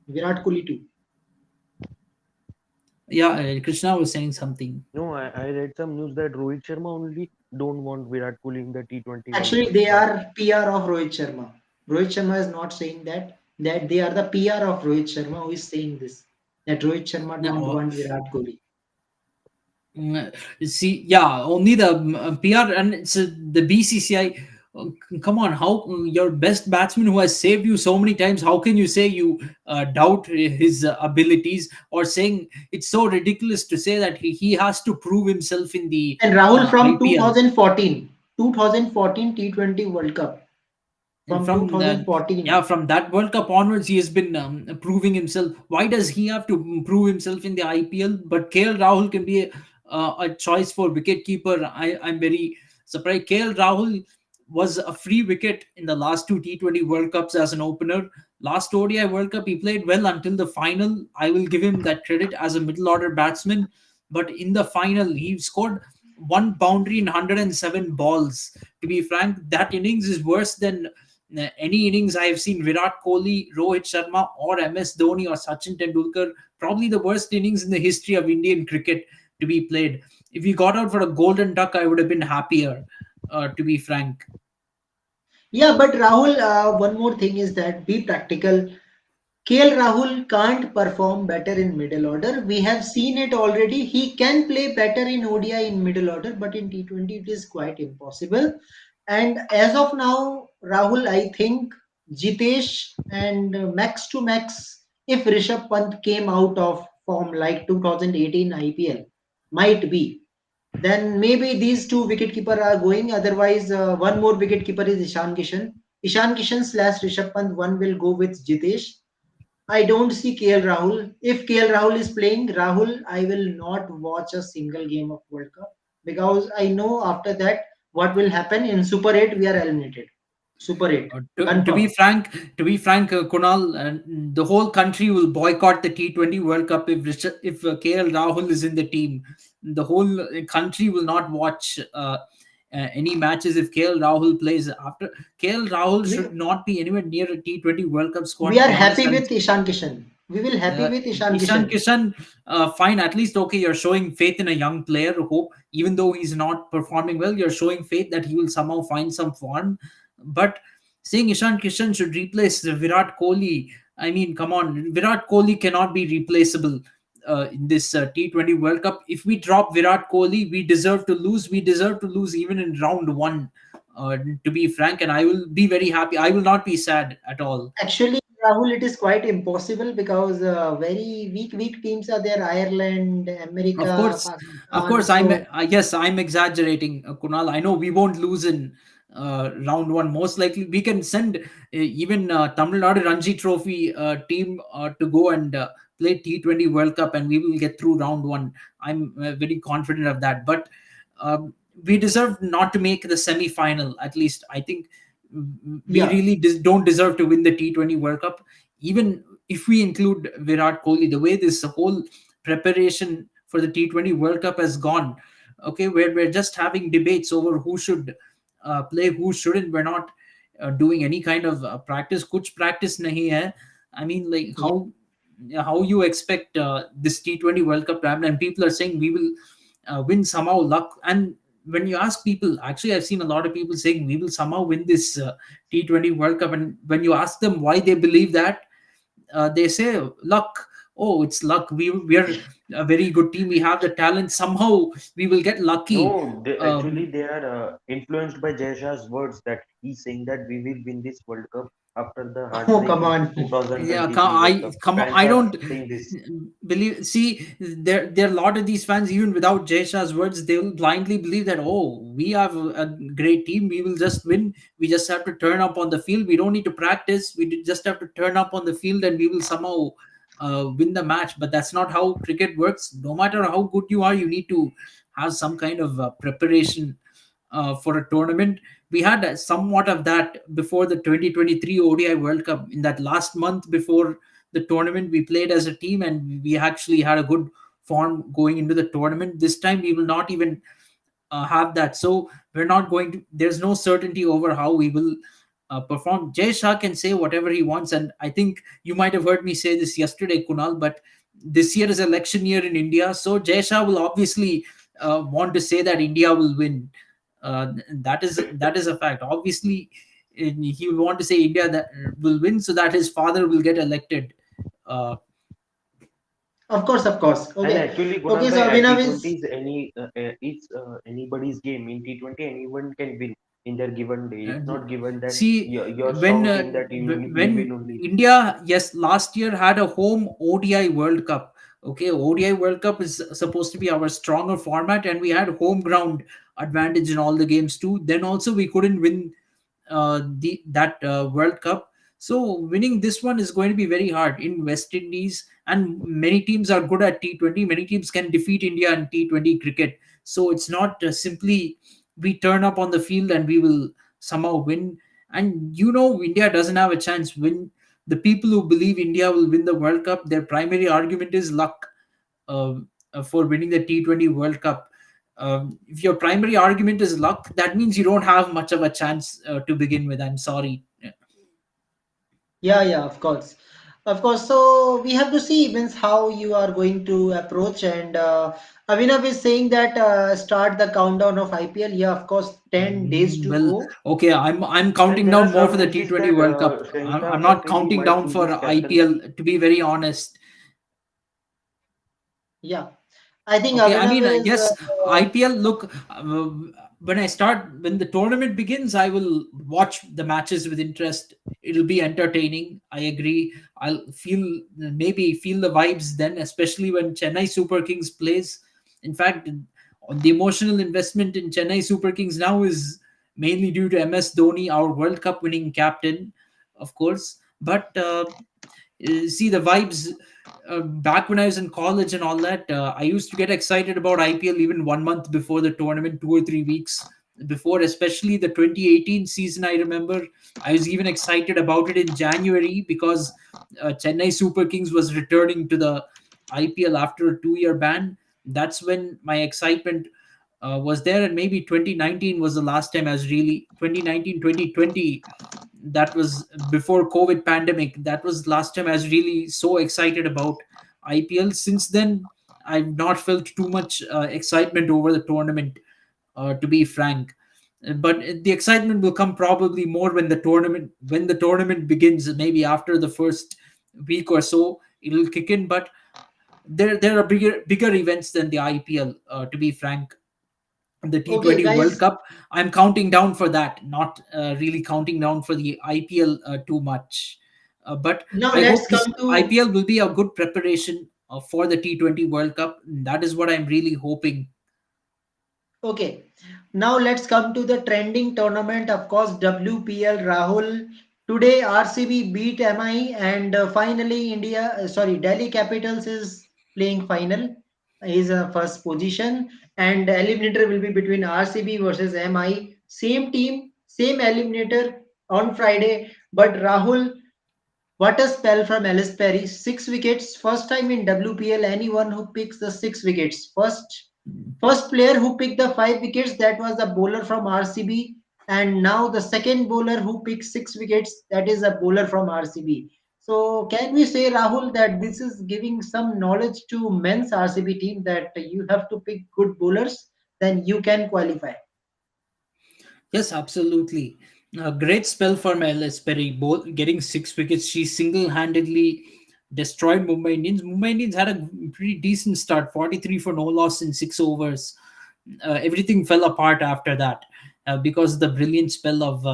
Virat Kohli too. Yeah, Krishna was saying something. No, I read some news that Rohit Sharma only don't want Virat Kohli in the T20 World Actually, Cup they squad. are PR of Rohit Sharma. Rohit Sharma is not saying that. That they are the PR of Rohit Sharma who is saying this. That Rohit Sharma don't No, want Virat Kohli. see, yeah, only the PR and it's the BCCI. Come on, how your best batsman who has saved you so many times? How can you say you doubt his abilities, or saying it's so ridiculous to say that he has to prove himself in the And Rahul from IPL? 2014, 2014 T20 World Cup. And from from the, yeah, 2014. from that World Cup onwards, he has been proving himself. Why does he have to prove himself in the IPL? But KL Rahul can be a choice for wicket keeper. I'm very surprised. KL Rahul was a free wicket in the last two T20 World Cups as an opener. Last ODI World Cup, he played well until the final. I will give him that credit as a middle order batsman. But in the final, he scored one boundary in 107 balls. To be frank, that innings is worse than any innings I have seen Virat Kohli, Rohit Sharma, or MS Dhoni or Sachin Tendulkar. Probably the worst innings in the history of Indian cricket to be played. If we got out for a golden duck, I would have been happier, to be frank. Yeah, but Rahul, one more thing is that be practical. KL Rahul can't perform better in middle order. We have seen it already. He can play better in ODI in middle order, but in T20 it is quite impossible. And as of now, Rahul, I think Jitesh and max to max, if Rishabh Pant came out of form like 2018 IPL, might be. Then maybe these two wicketkeeper are going. Otherwise, one more wicketkeeper is Ishan Kishan. Ishan Kishan slash Rishabh Pant, one will go with Jitesh. I don't see KL Rahul. If KL Rahul is playing, Rahul, I will not watch a single game of World Cup because I know after that what will happen in Super 8 we are eliminated. Super 8 To be confirm. frank, Kunal, the whole country will boycott the T20 World Cup if KL Rahul is in the team. The whole country will not watch any matches if KL Rahul plays. After KL Rahul We should not be anywhere near a T20 World Cup squad. we To are be honest, happy and with Ishan Kishan. We will happy uh, with Ishan Ishan Kishan. Kishan, fine. At least okay, you're showing faith in a young player. Hope even though he's not performing well, you're showing faith that he will somehow find some form. But saying Ishan Kishan should replace Virat Kohli, I mean, come on, Virat Kohli cannot be replaceable. In this T20 World Cup, if we drop Virat Kohli, we deserve to lose. We deserve to lose even in round one. To be frank, and I will be very happy. I will not be sad at all. Actually, Rahul, it is quite impossible because very weak teams are there. Ireland, Of America, course, Pakistan. I'm. So Yes, I'm exaggerating, Kunal. I know we won't lose in round one. Most likely, we can send even Tamil Nadu Ranji Trophy team to go and play T20 World Cup, and we will get through round one. I'm very confident of that. But we deserve not to make the semi final. At least, I think we yeah, really don't deserve to win the T20 World Cup. Even if we include Virat Kohli, the way this whole preparation for the T20 World Cup has gone. Okay, where we're just having debates over who should play, who shouldn't. We're not doing any kind of practice. Kuch practice nahi hai. I mean, like yeah. how you expect this T20 World Cup to happen, and people are saying we will win somehow. Luck. And when you ask people, actually, I've seen a lot of people saying we will somehow win this T20 World Cup, and when you ask them why they believe that, they say luck. Oh, it's luck. We are a very good team. We have the talent. Somehow we will get lucky. No, they, actually Um, they are influenced by Jay Shah's words that he's saying that we will win this World Cup after the Oh, come heartbreaking on. yeah, 2023 World Cup. come on. Fans I are don't saying this. believe. See, there are a lot of these fans, even without Jay Shah's words, they will blindly believe that oh, we have a great team. We will just win. We just have to turn up on the field. We don't need to practice. Just have to turn up on the field, and we will somehow win the match. But that's not how cricket works. No matter how good you are, you need to have some kind of preparation for a tournament. We had somewhat of that before the 2023 ODI World Cup. In that last month before the tournament, we played as a team and we actually had a good form going into the tournament. This time, we will not even have that. So we're not going to. There's no certainty over how we will perform. Jay Shah can say whatever he wants, and I think you might have heard me say this yesterday, Kunal. But this year is election year in India, so Jay Shah will obviously want to say that India will win. That is a fact. Obviously, he will want to say India that will win, so that his father will get elected. Uh, Of course, of course. And Okay. actually, Okay, Kunal so bhai, at Abhinav T20 is is it's anybody's game. In T20, anyone can win in their given day. It's And not given that see, you're when strong team that you when win only. India, yes, last year had a home ODI World Cup. Okay, ODI World Cup is supposed to be our stronger format, and we had home ground advantage in all the games too. Then also we couldn't win the that World Cup. So winning this one is going to be very hard in West Indies, and many teams are good at T20. Many teams can defeat India in T20 cricket. So it's not simply we turn up on the field and we will somehow win. And India doesn't have a chance. When the people who believe India will win the World Cup, their primary argument is luck uh, for winning the T20 World Cup. If your primary argument is luck, that means you don't have much of a chance to begin with. I'm sorry. Yeah, yeah, of course. Of course. So we have to see means how you are going to approach. And Avinav is saying that start the countdown of IPL. Yeah, of course, 10 days to Well, go. okay, I'm And counting there are down more for some the insists T20 that World Cup. I'm Shankar not he counting might down choose for his IPL, captaincy. to be very honest. Yeah, I think Okay, I Avinav mean, is. yes, IPL. Look, when the tournament begins, I will watch the matches with interest. It'll be entertaining. I agree. I'll maybe feel the vibes then, especially when Chennai Super Kings plays. In fact, on the emotional investment in Chennai Super Kings now is mainly due to MS Dhoni, our World Cup winning captain, of course. But see the vibes back when I was in college and all that. I used to get excited about IPL even 1 month before the tournament, 2 or 3 weeks before, especially the 2018 season. I remember I was even excited about it in January because Chennai Super Kings was returning to the IPL after a 2-year ban. That's when my excitement was there. And maybe 2019 was the last time I was really 2019, 2020. That was before COVID pandemic. That was last time I was really so excited about IPL. Since then, I've not felt too much excitement over the tournament, to be frank. But the excitement will come probably more when the tournament begins. Maybe after the first week or so, it'll kick in. But there are bigger events than the IPL. To be frank, the Okay, T20 World guys. Cup. I'm counting down for that, not really counting down for the IPL too much. But Now I let's hope this come to. IPL will be a good preparation for the T20 World Cup. That is what I'm really hoping. Okay, now let's come to the trending tournament. Of course, WPL Rahul. Today, RCB beat MI, and finally, Delhi Capitals is playing final. Is first position, and eliminator will be between RCB versus MI. Same team, same eliminator on Friday. But Rahul, what a spell from Ellis Perry. 6 wickets. First time in WPL anyone who picks the 6 wickets. First player who picked the 5 wickets, that was the bowler from RCB. And now the second bowler who picked 6 wickets, that is a bowler from RCB. So can we say, Rahul, that this is giving some knowledge to men's RCB team that you have to pick good bowlers, then you can qualify. Yes, absolutely. A great spell for Ellis Perry, both getting 6 wickets. She single-handedly destroyed Mumbai Indians. Mumbai Indians had a pretty decent start, 43 for no loss in 6 overs. Everything fell apart after that because of the brilliant spell of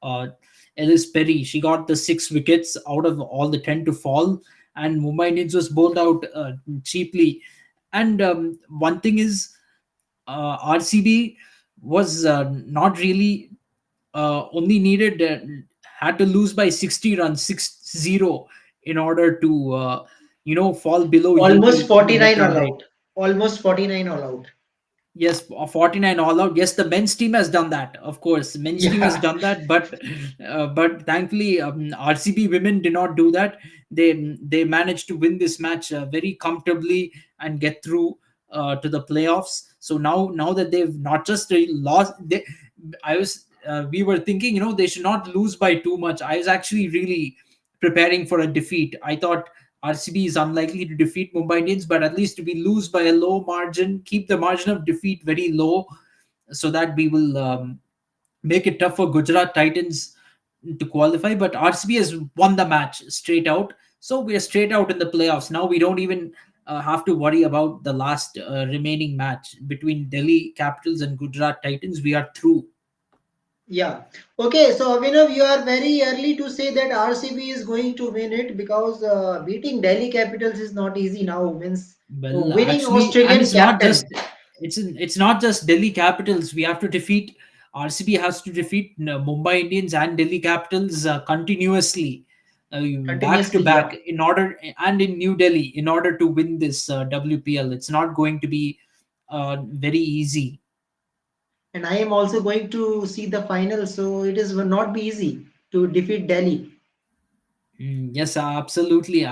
uh, Ellis Perry. She got the 6 wickets out of all the 10 to fall, and Mumbai Indians was bowled out cheaply. And one thing is, RCB was not really only needed had to lose by 60 runs, 6-0, in order to fall below Almost UP in the net 49 run all rate. out. Almost 49 all out. Yes, 49 all out. Yes, the men's team has done that. Of course, men's team has Yeah. done that, but thankfully, RCB women did not do that. They managed to win this match very comfortably and get through to the playoffs. So now that they've not just lost, I was we were thinking, they should not lose by too much. I was actually really preparing for a defeat. I thought RCB is unlikely to defeat Mumbai Indians, but at least we lose by a low margin, keep the margin of defeat very low, so that we will make it tough for Gujarat Titans to qualify. But RCB has won the match straight out, so we are straight out in the playoffs. Now we don't even have to worry about the last remaining match between Delhi Capitals and Gujarat Titans. We are through. Yeah. Okay, so Abhinav, you are very early to say that RCB is going to win it because beating Delhi Capitals is not easy now. Means Well, winning actually, and Australian captain. it's not just Delhi Capitals. We have to defeat. RCB has to defeat Mumbai Indians and Delhi Capitals continuously, back to Continuously, back, yeah. in order, and in New Delhi, in order to win this WPL. It's not going to be very easy. And I am also going to see the final, so it is will not be easy to defeat Delhi. Yes, absolutely.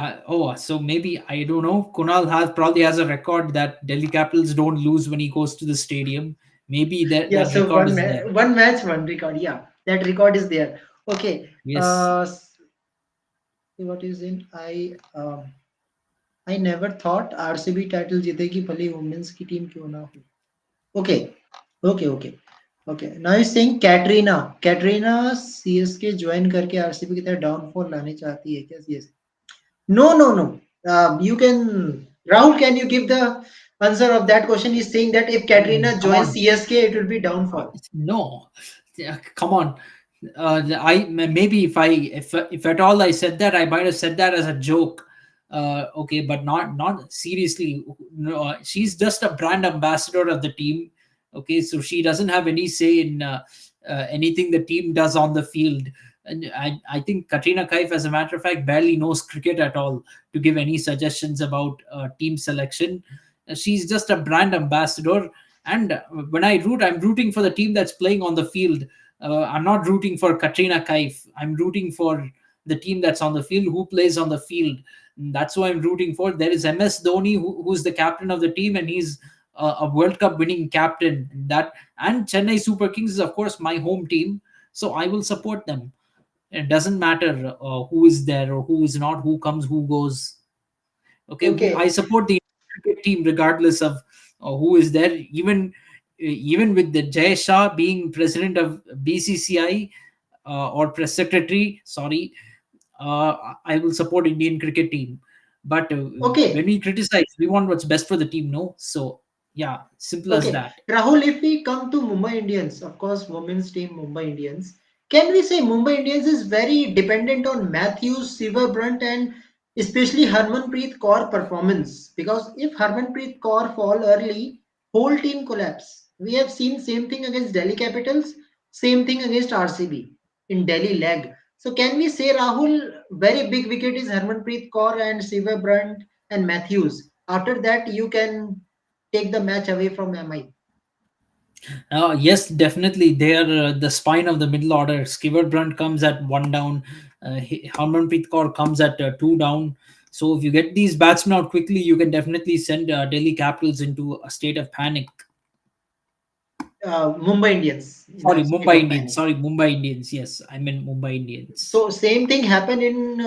So maybe, I don't know. Kunal has probably has a record that Delhi Capitals don't lose when he goes to the stadium. Maybe Yeah, that so record is there. one match, one record. Yeah, that record is there. Okay. Yes. What is in I never thought RCB title जीतेगी भले women's की team क्यों ना हो. Okay, okay. Okay. Now you're saying Katrina CSK join करके RCB की तरह downfall लाने चाहती है क्या? Yes. No. You can Rahul. Can you give the answer of that question? He's saying that if Katrina Come joins on. CSK, it will be downfall. No. Yeah, come on. Maybe if at all I said that, I might have said that as a joke. Okay, but not seriously. No, she's just a brand ambassador of the team. Okay, so she doesn't have any say in anything the team does on the field. And I think Katrina Kaif, as a matter of fact, barely knows cricket at all to give any suggestions about team selection. She's just a brand ambassador, and when I root, I'm rooting for the team that's playing on the field. I'm not rooting for Katrina Kaif. I'm rooting for the team that's on the field, who plays on the field. And that's who I'm rooting for. There is MS Dhoni, who's the captain of the team, and he's a World Cup winning captain. That, and Chennai Super Kings is, of course, my home team, so I will support them. It doesn't matter who is there or who is not, who comes, who goes. Okay, I Okay. support the cricket team regardless of who is there. Even with the Jay Shah being president of BCCI, or press secretary, sorry, I will support Indian cricket team. But when Okay. we criticize, we want what's best for the team, no? So yeah, simple as Okay, that. Rahul, if we come to Mumbai Indians, of course, women's team Mumbai Indians, can we say Mumbai Indians is very dependent on Matthews, Siva Brunt, and especially Harmanpreet Kaur performance? Because if Harmanpreet Kaur fall early, whole team collapse. We have seen same thing against Delhi Capitals, same thing against RCB in Delhi leg. So can we say Rahul, very big wicket is Harmanpreet Kaur and Siva Brunt and Matthews. After that, you can take the match away from MI. Yes, definitely. They are the spine of the middle order. Skiver Brunt comes at one down. Harmanpreet Kaur comes at two down. So if you get these batsmen out quickly, you can definitely send Delhi Capitals into a state of panic. Mumbai Indians in Sorry, a state Mumbai of Indians. panic. Sorry, Mumbai Indians. Yes, I meant Mumbai Indians. So same thing happened in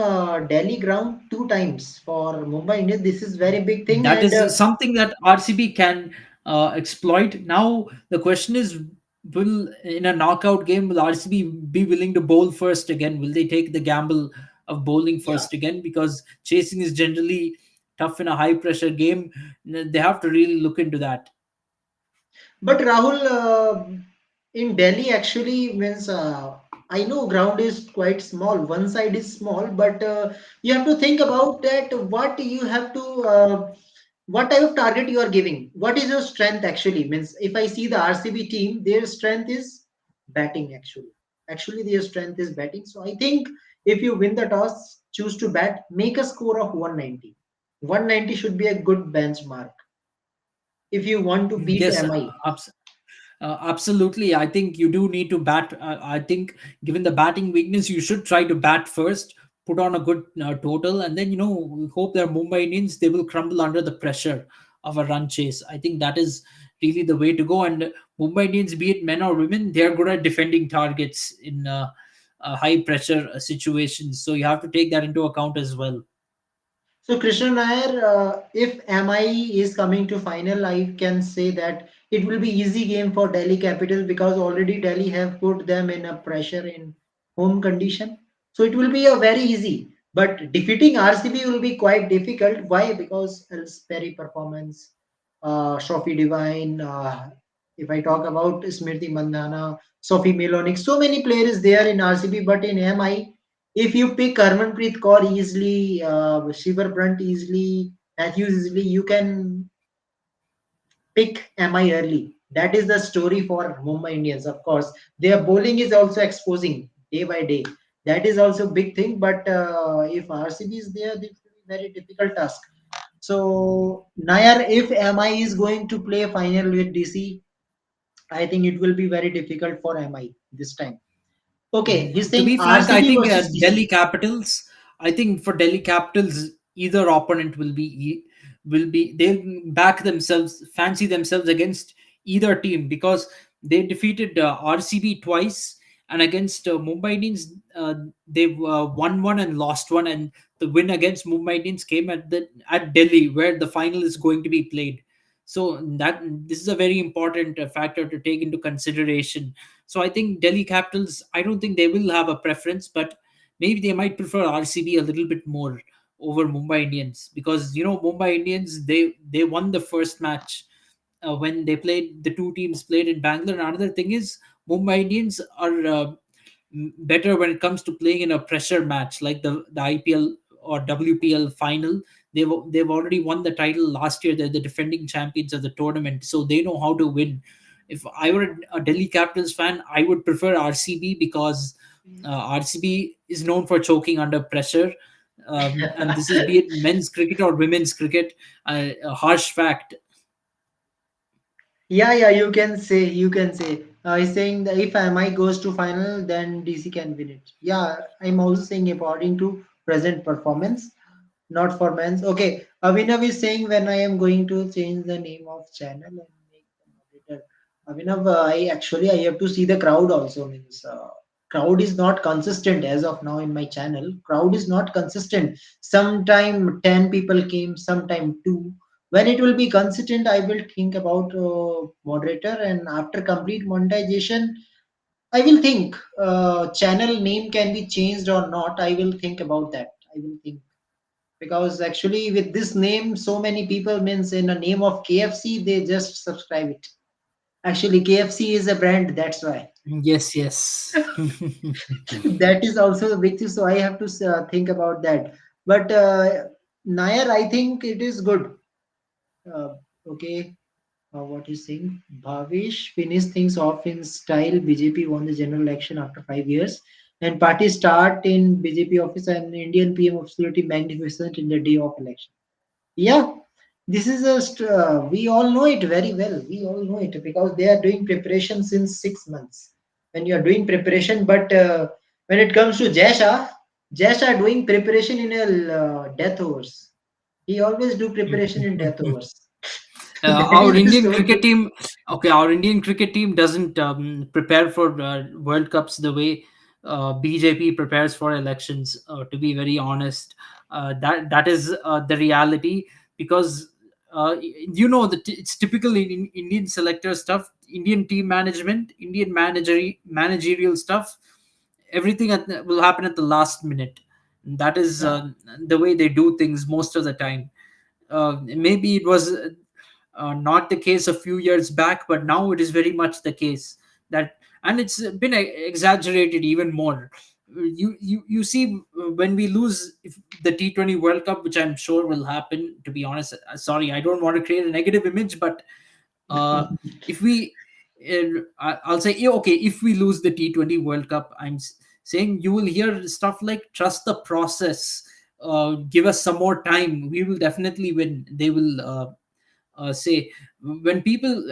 Delhi ground two times for Mumbai Indians. This is very big thing That and is something that RCB can exploit. Now the question is, will, in a knockout game, will RCB be willing to bowl first again? Will they take the gamble of bowling yeah. first again? Because chasing is generally tough in a high pressure game. They have to really look into that. But Rahul, in Delhi actually means I know ground is quite small. One side is small, but you have to think about that. What you have to, what type of target you are giving? What is your strength actually? Means if I see the RCB team, their strength is batting actually. Actually, their strength is batting. So I think if you win the toss, choose to bat, make a score of 190. 190 should be a good benchmark if you want to beat Yes, MI. absolutely. I think you do need to bat. I think, given the batting weakness, you should try to bat first, put on a good total, and then, we hope that Mumbai Indians, they will crumble under the pressure of a run chase. I think that is really the way to go. And Mumbai Indians, be it men or women, they are good at defending targets in high pressure situations. So you have to take that into account as well. So Krishna Nair, if MI is coming to final, I can say that it will be easy game for Delhi Capitals because already Delhi have put them in a pressure in home condition. So it will be a very easy. But defeating RCB will be quite difficult. Why? Because Ellsbury performance, Sophie Devine, if I talk about Smriti Mandhana, Sophie Milonic, so many players there in RCB, but in MI, if you pick Harmanpreet Kaur easily, Shiver Brunt easily, Matthews easily, you can pick MI early. That is the story for Mumbai Indians. Of course, their bowling is also exposing day by day. That is also big thing. But if RCB is there, this will be very difficult task. So Nair, if MI is going to play final with DC, I think it will be very difficult for MI this time. Okay, he's To saying be frank, I RCB think versus Delhi DC. Capitals. I think for Delhi Capitals, either opponent will be they'll back themselves, fancy themselves against either team because they defeated RCB twice, and against Mumbai Indians, they've won one and lost one, and the win against Mumbai Indians came at Delhi, where the final is going to be played. So that this is a very important factor to take into consideration. So I think Delhi Capitals, I don't think they will have a preference, but maybe they might prefer RCB a little bit more over Mumbai Indians because Mumbai Indians they won the first match when they played the two teams played in Bangalore. And another thing is Mumbai Indians are better when it comes to playing in a pressure match like the IPL or WPL final. They've already won the title last year. They're the defending champions of the tournament, so they know how to win. If I were a Delhi Capitals fan, I would prefer RCB because RCB is known for choking under pressure. And this is be it men's cricket or women's cricket, a harsh fact. Yeah, yeah, you can say. He's saying that if MI goes to final, then DC can win it. Yeah, I'm also saying according to present performance, not for men's. Okay, Avinav is saying when I am going to change the name of channel and make the moderator. Avinav, I have to see the crowd also. Means crowd is not consistent as of now in my channel. Crowd is not consistent. Sometime 10 people came, sometime two. When it will be consistent, I will think about moderator, and after complete monetization, I will think channel name can be changed or not. I will think about that. I will think because actually with this name, so many people means in the name of KFC, they just subscribe it. Actually, KFC is a brand. That's why. Yes, yes. That is also a big thing. So I have to think about that. But Nair, I think it is good. Uh, okay. What is saying? Bhavish finished things off in style. BJP won the general election after 5 years. And party start in BJP office and Indian PM absolutely magnificent in the day of election. Yeah, this is we all know it very well. We all know it because they are doing preparation since 6 months. When you are doing preparation, but when it comes to Jasha doing preparation in a death overs. He always do preparation in death overs. That Our is the Indian cricket story. team, okay, our Indian cricket team doesn't prepare for World Cups the way BJP prepares for elections. To be very honest, that is the reality because that it's typical in Indian selector stuff, Indian team management, Indian managerial stuff. Everything will happen at the last minute. That is Yeah. the way they do things most of the time. Maybe it was not the case a few years back, but now it is very much the case that, and it's been exaggerated even more. You see, when we lose if the T20 World Cup, which I'm sure will happen. To be honest, sorry, I don't want to create a negative image, but if we, I'll say, yeah, okay, if we lose the T20 World Cup, saying you will hear stuff like trust the process, give us some more time, we will definitely win. They will say when people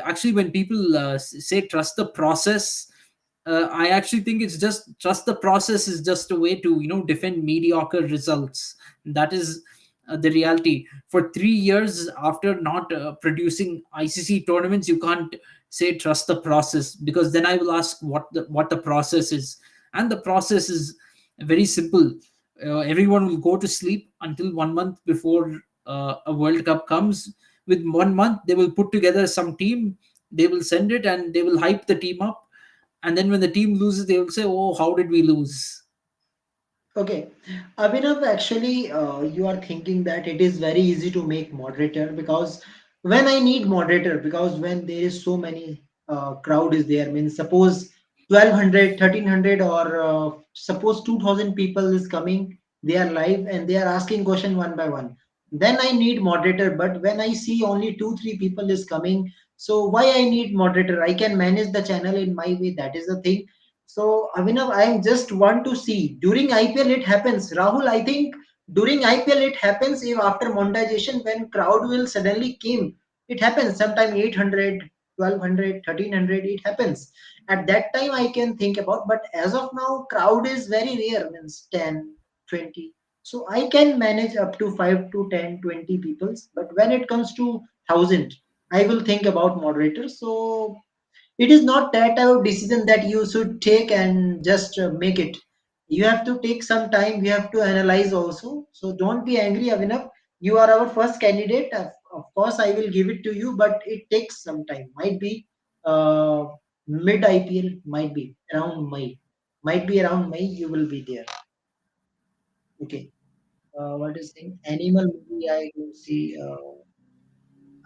say trust the process, I actually think it's just trust the process is just a way to defend mediocre results. That is the reality. For 3 years after not producing ICC tournaments, you can't say trust the process, because then I will ask what the process is. And the process is very simple. Everyone will go to sleep until 1 month before a World Cup comes. With 1 month, they will put together some team, they will send it, and they will hype the team up. And then when the team loses, they will say, oh, how did we lose? Okay, Abhinav, actually, you are thinking that it is very easy to make moderator because when I need moderator, because when there is so many crowd is there, means suppose 1200, 1300, or suppose 2000 people is coming, they are live and they are asking question one by one. Then I need moderator, but when I see only two, three people is coming, So why I need moderator? I can manage the channel in my way. That is the thing. So Avinav, I just want to see during IPL it happens. Rahul, I think during IPL it happens if after monetization when crowd will suddenly came. It happens sometime 800, 1200, 1300. It happens at that time I can think about. But as of now, crowd is very rare. Means 10, 20. So I can manage up to 5 to 10, 20 peoples. But when it comes to 1000, I will think about moderator. So it is not that type of decision that you should take and just make it. You have to take some time. You have to analyze also. So don't be angry, Avinav. You are our first candidate. Of course, I will give it to you, but it takes some time. Might be uh, mid IPL, might be around May. Might be around May. You will be there. Okay. What is saying? Animal movie. I will see.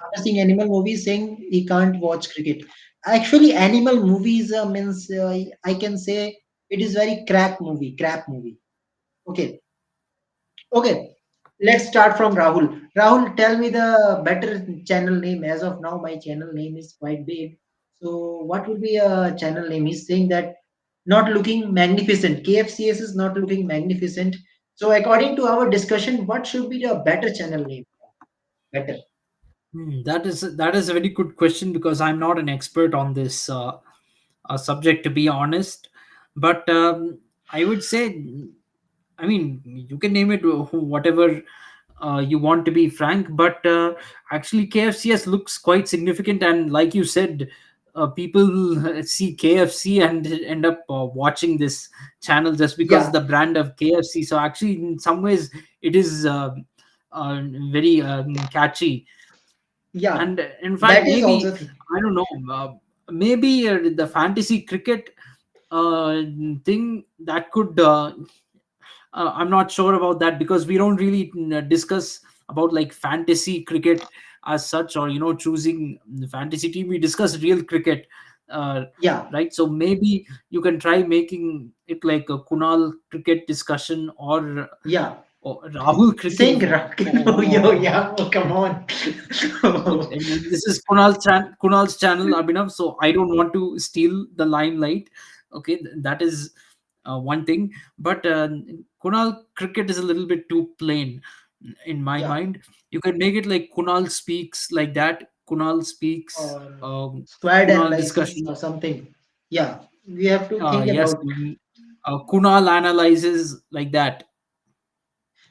After seeing animal movies, saying he can't watch cricket. Actually, animal movies means I can say it is very crap movie. Okay, okay. Let's start from Rahul. Rahul, tell me the better channel name. As of now, my channel name is quite big. So, what would be a channel name? He's saying that not looking magnificent. KFCS is not looking magnificent. So, according to our discussion, what should be the better channel name? Better. That is a very good question because I'm not an expert on this subject, to be honest. But I would say, I mean, you can name it whatever you want, to be frank. But actually, KFCS looks quite significant, and like you said, people see KFC and end up watching this channel just because Yeah, the brand of KFC. So actually, in some ways, it is very catchy. yeah. And in fact, That is maybe, also I don't know, maybe the fantasy cricket uh, thing that could I'm not sure about that because we don't really discuss about like fantasy cricket as such, or choosing the fantasy team. We discuss real cricket, uh, yeah. right? So maybe you can try making it like a Kunal cricket discussion, Yeah, or Rahul cricket. sing rock. Oh, yo, Oh, yeah. Oh, come on. and this is Kunal's channel, Abhinav. So I don't want to steal the limelight. Okay, that is one thing. But Kunal cricket is a little bit too plain in my Yeah, mind. You can make it like Kunal speaks, like that. Kunal speaks. or squad Kunal analysis discussion. or something. Yeah, we have to think Yes, about. Kunal analyzes, like that,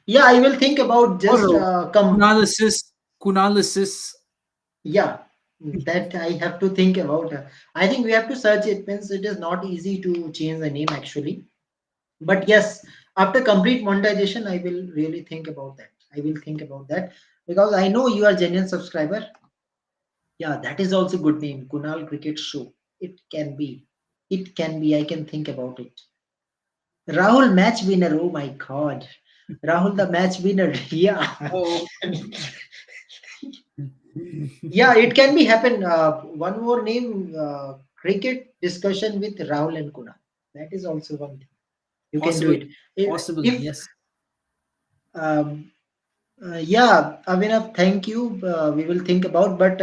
Yeah, I will think about or just come. Kunalalysis. Kunalalysis. Yeah, that I have to think about. I think we have to search it. Means it is not easy to change the name actually. But yes, after complete monetization, I will really think about that. I will think about that because I know you are genuine subscriber. Yeah, that is also good name. Kunal Cricket Show. It can be. It can be. I can think about it. Rahul match winner. Oh my God. Rahul the match winner. Yeah. Oh. Yeah, it can be happen. One more name. Cricket discussion with Rahul and Kunal. That is also one thing. You can do Possible, it. possible, If yes. um, yeah, Avinav, thank you. We will think about, but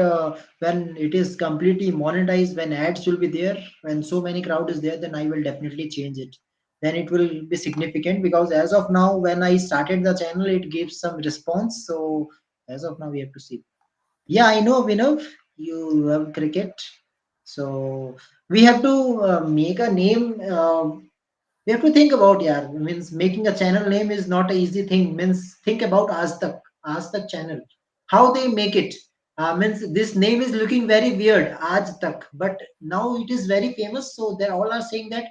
when it is completely monetized, when ads will be there, when so many crowd is there, then I will definitely change it. Then it will be significant because as of now, when I started the channel, it gives some response. So as of now, we have to see. Yeah, I know, Avinav, you love cricket. So we have to make a name. We have to think about, yeah, means making a channel name is not an easy thing. Means think about Aaj Tak channel, how they make it. Means this name is looking very weird, Aaj Tak, but now it is very famous, so they all are saying that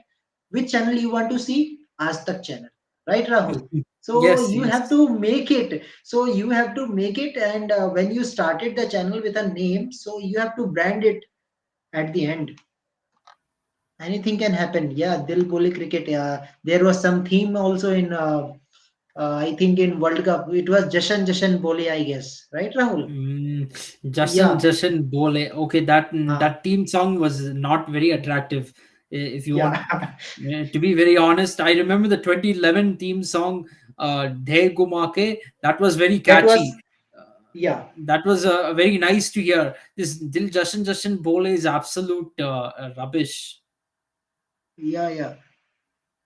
which channel you want to see. Aaj Tak channel, right, Rahul? So Yes, you have yes. to make it. So you have to make it, and when you started the channel with a name, so you have to brand it at the end. Anything can happen. Yeah, Dil Bole Cricket. Yeah, there was some theme also in. I think in World Cup it was Jashan Jashan Bole. I guess, right, Rahul? Yeah, Jashan Bole. Okay, that uh, that team song was not very attractive. If you want yeah. to be very honest, I remember the 2011 team song, "De Gumake." That was very That was catchy. Yeah, That was very nice to hear. This Dil Jashan Bole is absolute rubbish. yeah, yeah.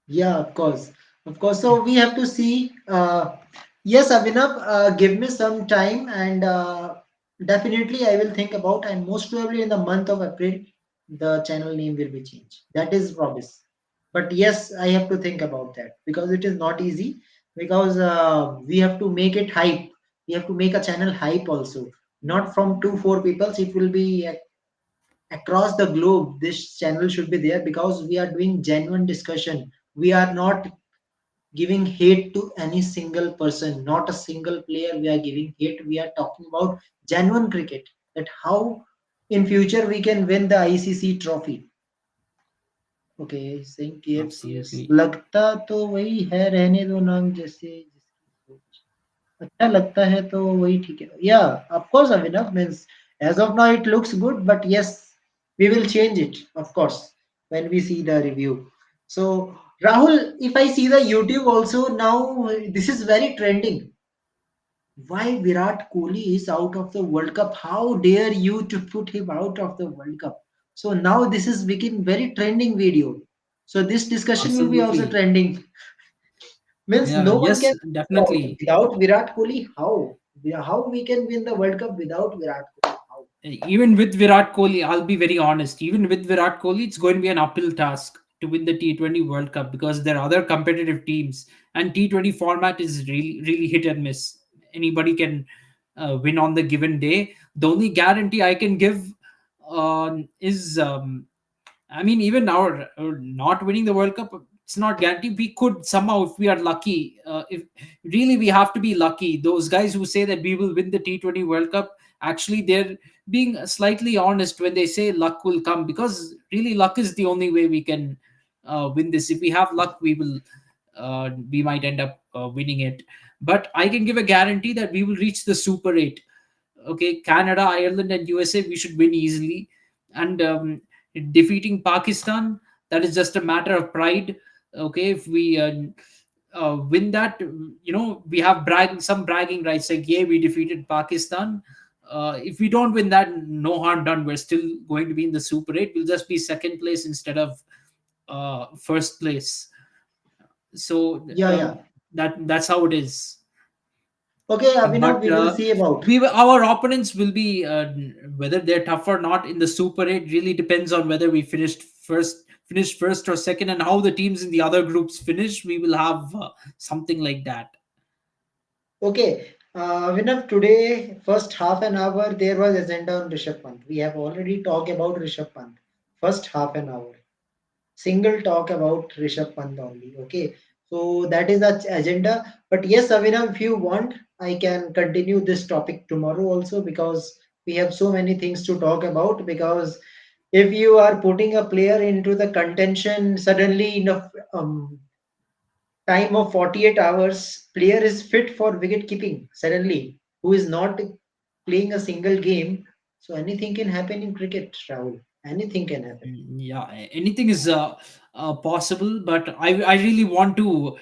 Yeah, of course. Of course. So we have to see. Yes, Abhinav, give me some time and definitely I will think about, and most probably in the month of April, the channel name will be changed. That is promise. But yes, I have to think about that because it is not easy because we have to make it hype. We have to make a channel hype also. Not from two, four people. It will be across the globe. This channel should be there because we are doing genuine discussion. We are not giving hate to any single person, not a single player we are giving hate. We are talking about genuine cricket, that how in future we can win the ICC trophy. Okay, saying KFCS Absolutely. लगता तो वही है, रहने दो नाम जैसे जिसकी सोच, अच्छा लगता है तो वही ठीक है. Yeah, of course, Avinav, means as of now it looks good, but yes, we will change it, of course, when we see the review. So Rahul, if I see the YouTube also now, this is very trending. Why Virat Kohli is out of the World Cup? How dare you to put him out of the World Cup? So now this is become very trending video. So this discussion will be also Absolutely. trending. Means Yeah, no one yes, can out definitely. without Virat Kohli. How? How we can win the World Cup without Virat Kohli? How? Even with Virat Kohli, I'll be very honest. Even with Virat Kohli, it's going to be an uphill task to win the T20 World Cup because there are other competitive teams, and T20 format is really, really hit and miss. Anybody can win on the given day. The only guarantee I can give is I mean, even our not winning the World Cup, it's not guaranteed. We could somehow, if we are lucky, if really we have to be lucky. Those guys who say that we will win the T20 World Cup, actually, they're being slightly honest when they say luck will come, because really luck is the only way we can win this. If we have luck, we might end up winning it. But I can give a guarantee that we will reach the Super 8. Okay, Canada, Ireland, and USA, we should win easily. And defeating Pakistan, that is just a matter of pride. Okay, if we win that, we have some bragging rights, like, yeah, we defeated Pakistan. If we don't win that, no harm done. We're still going to be in the Super 8. We'll just be second place instead of first place. So Yeah, yeah. that's how it is. Okay, But Abhinav, we will see about. our opponents will be, whether they're tough or not in the Super 8 really depends on whether we finished first or second, and how the teams in the other groups finish. We will have something like that. Okay, Abhinav, today first half an hour there was agenda on Rishabh Pant. We have already talked about Rishabh Pant. First half an hour. Single talk about Rishabh Pant only. Okay, so that is the agenda. But yes, Avinav, if you want, I can continue this topic tomorrow also because we have so many things to talk about. Because if you are putting a player into the contention suddenly in a time of 48 hours, player is fit for wicket keeping suddenly, who is not playing a single game. So anything can happen in cricket, Rahul. Anything can happen. Yeah, anything is possible, but I really want to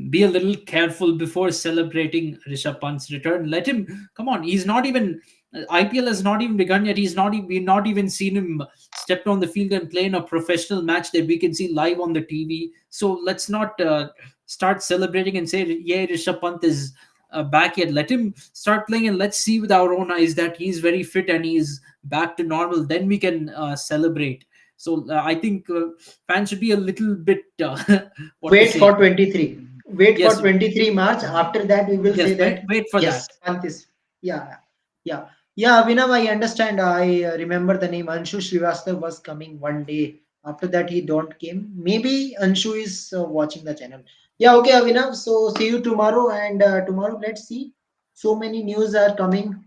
be a little careful before celebrating Rishabh Pant's return. Let him come on. He's not even IPL has not even begun yet. We've not even seen him step on the field and play in a professional match that we can see live on the TV. So let's not start celebrating and say, yeah, Rishabh Pant is back yet. Let him start playing, and let's see with our own eyes that he's very fit and he's back to normal. Then we can celebrate. So I think fans should be a little bit what to Wait say. for 23. Wait for Yes, 23 March. After that, we will say yes. that Wait for yes, that. Pant is. Yeah, yeah, yeah. Abhinav, I understand. I remember the name Anshu Srivastav was coming one day. After that, he don't came. Maybe Anshu is watching the channel. Yeah, okay, Abhinav. So see you tomorrow, and tomorrow let's see. So many news are coming.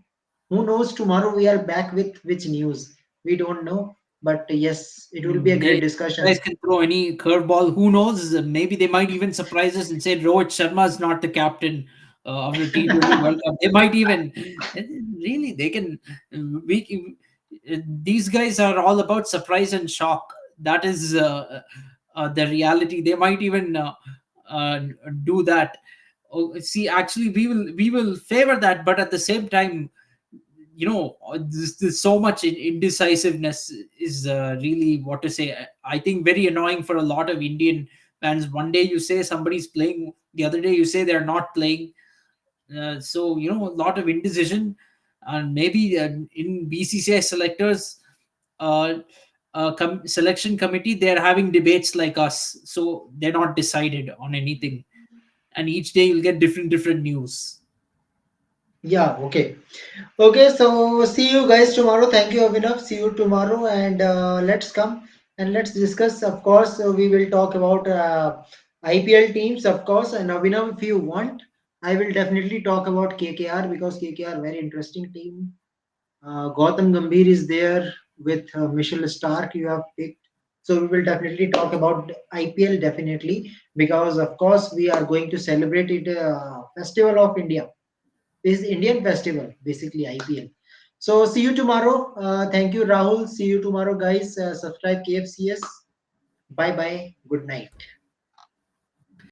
Who knows? Tomorrow we are back with which news? We don't know. But yes, it will be a They great guys discussion. can throw any curveball. Who knows? Maybe they might even surprise us and say Rohit Sharma is not the captain of the T20 World Cup. They might even really they can. We these guys are all about surprise and shock. That is the reality. They might even uh, do that. Oh, see, actually, we will favor that, but at the same time, this so much indecisiveness is really, what to say, I think very annoying for a lot of Indian fans. One day you say somebody's playing, the other day you say they're not playing. So a lot of indecision, and maybe in BCCI selectors, uh, selection committee, they're having debates like us, so they're not decided on anything, and each day you'll get different news. Yeah, okay. Okay, so see you guys tomorrow. Thank you, Abhinav. See you tomorrow, and let's come and let's discuss. Of course, we will talk about IPL teams, of course. And Abhinav, if you want, I will definitely talk about KKR because KKR very interesting team. Gautam Gambhir is there with Michelle Stark. You have picked. So we will definitely talk about IPL definitely because of course we are going to celebrate it Festival of India is Indian festival, basically IPL. So see you tomorrow. Thank you, Rahul. See you tomorrow, guys. Subscribe KFCS. Bye bye. Good night.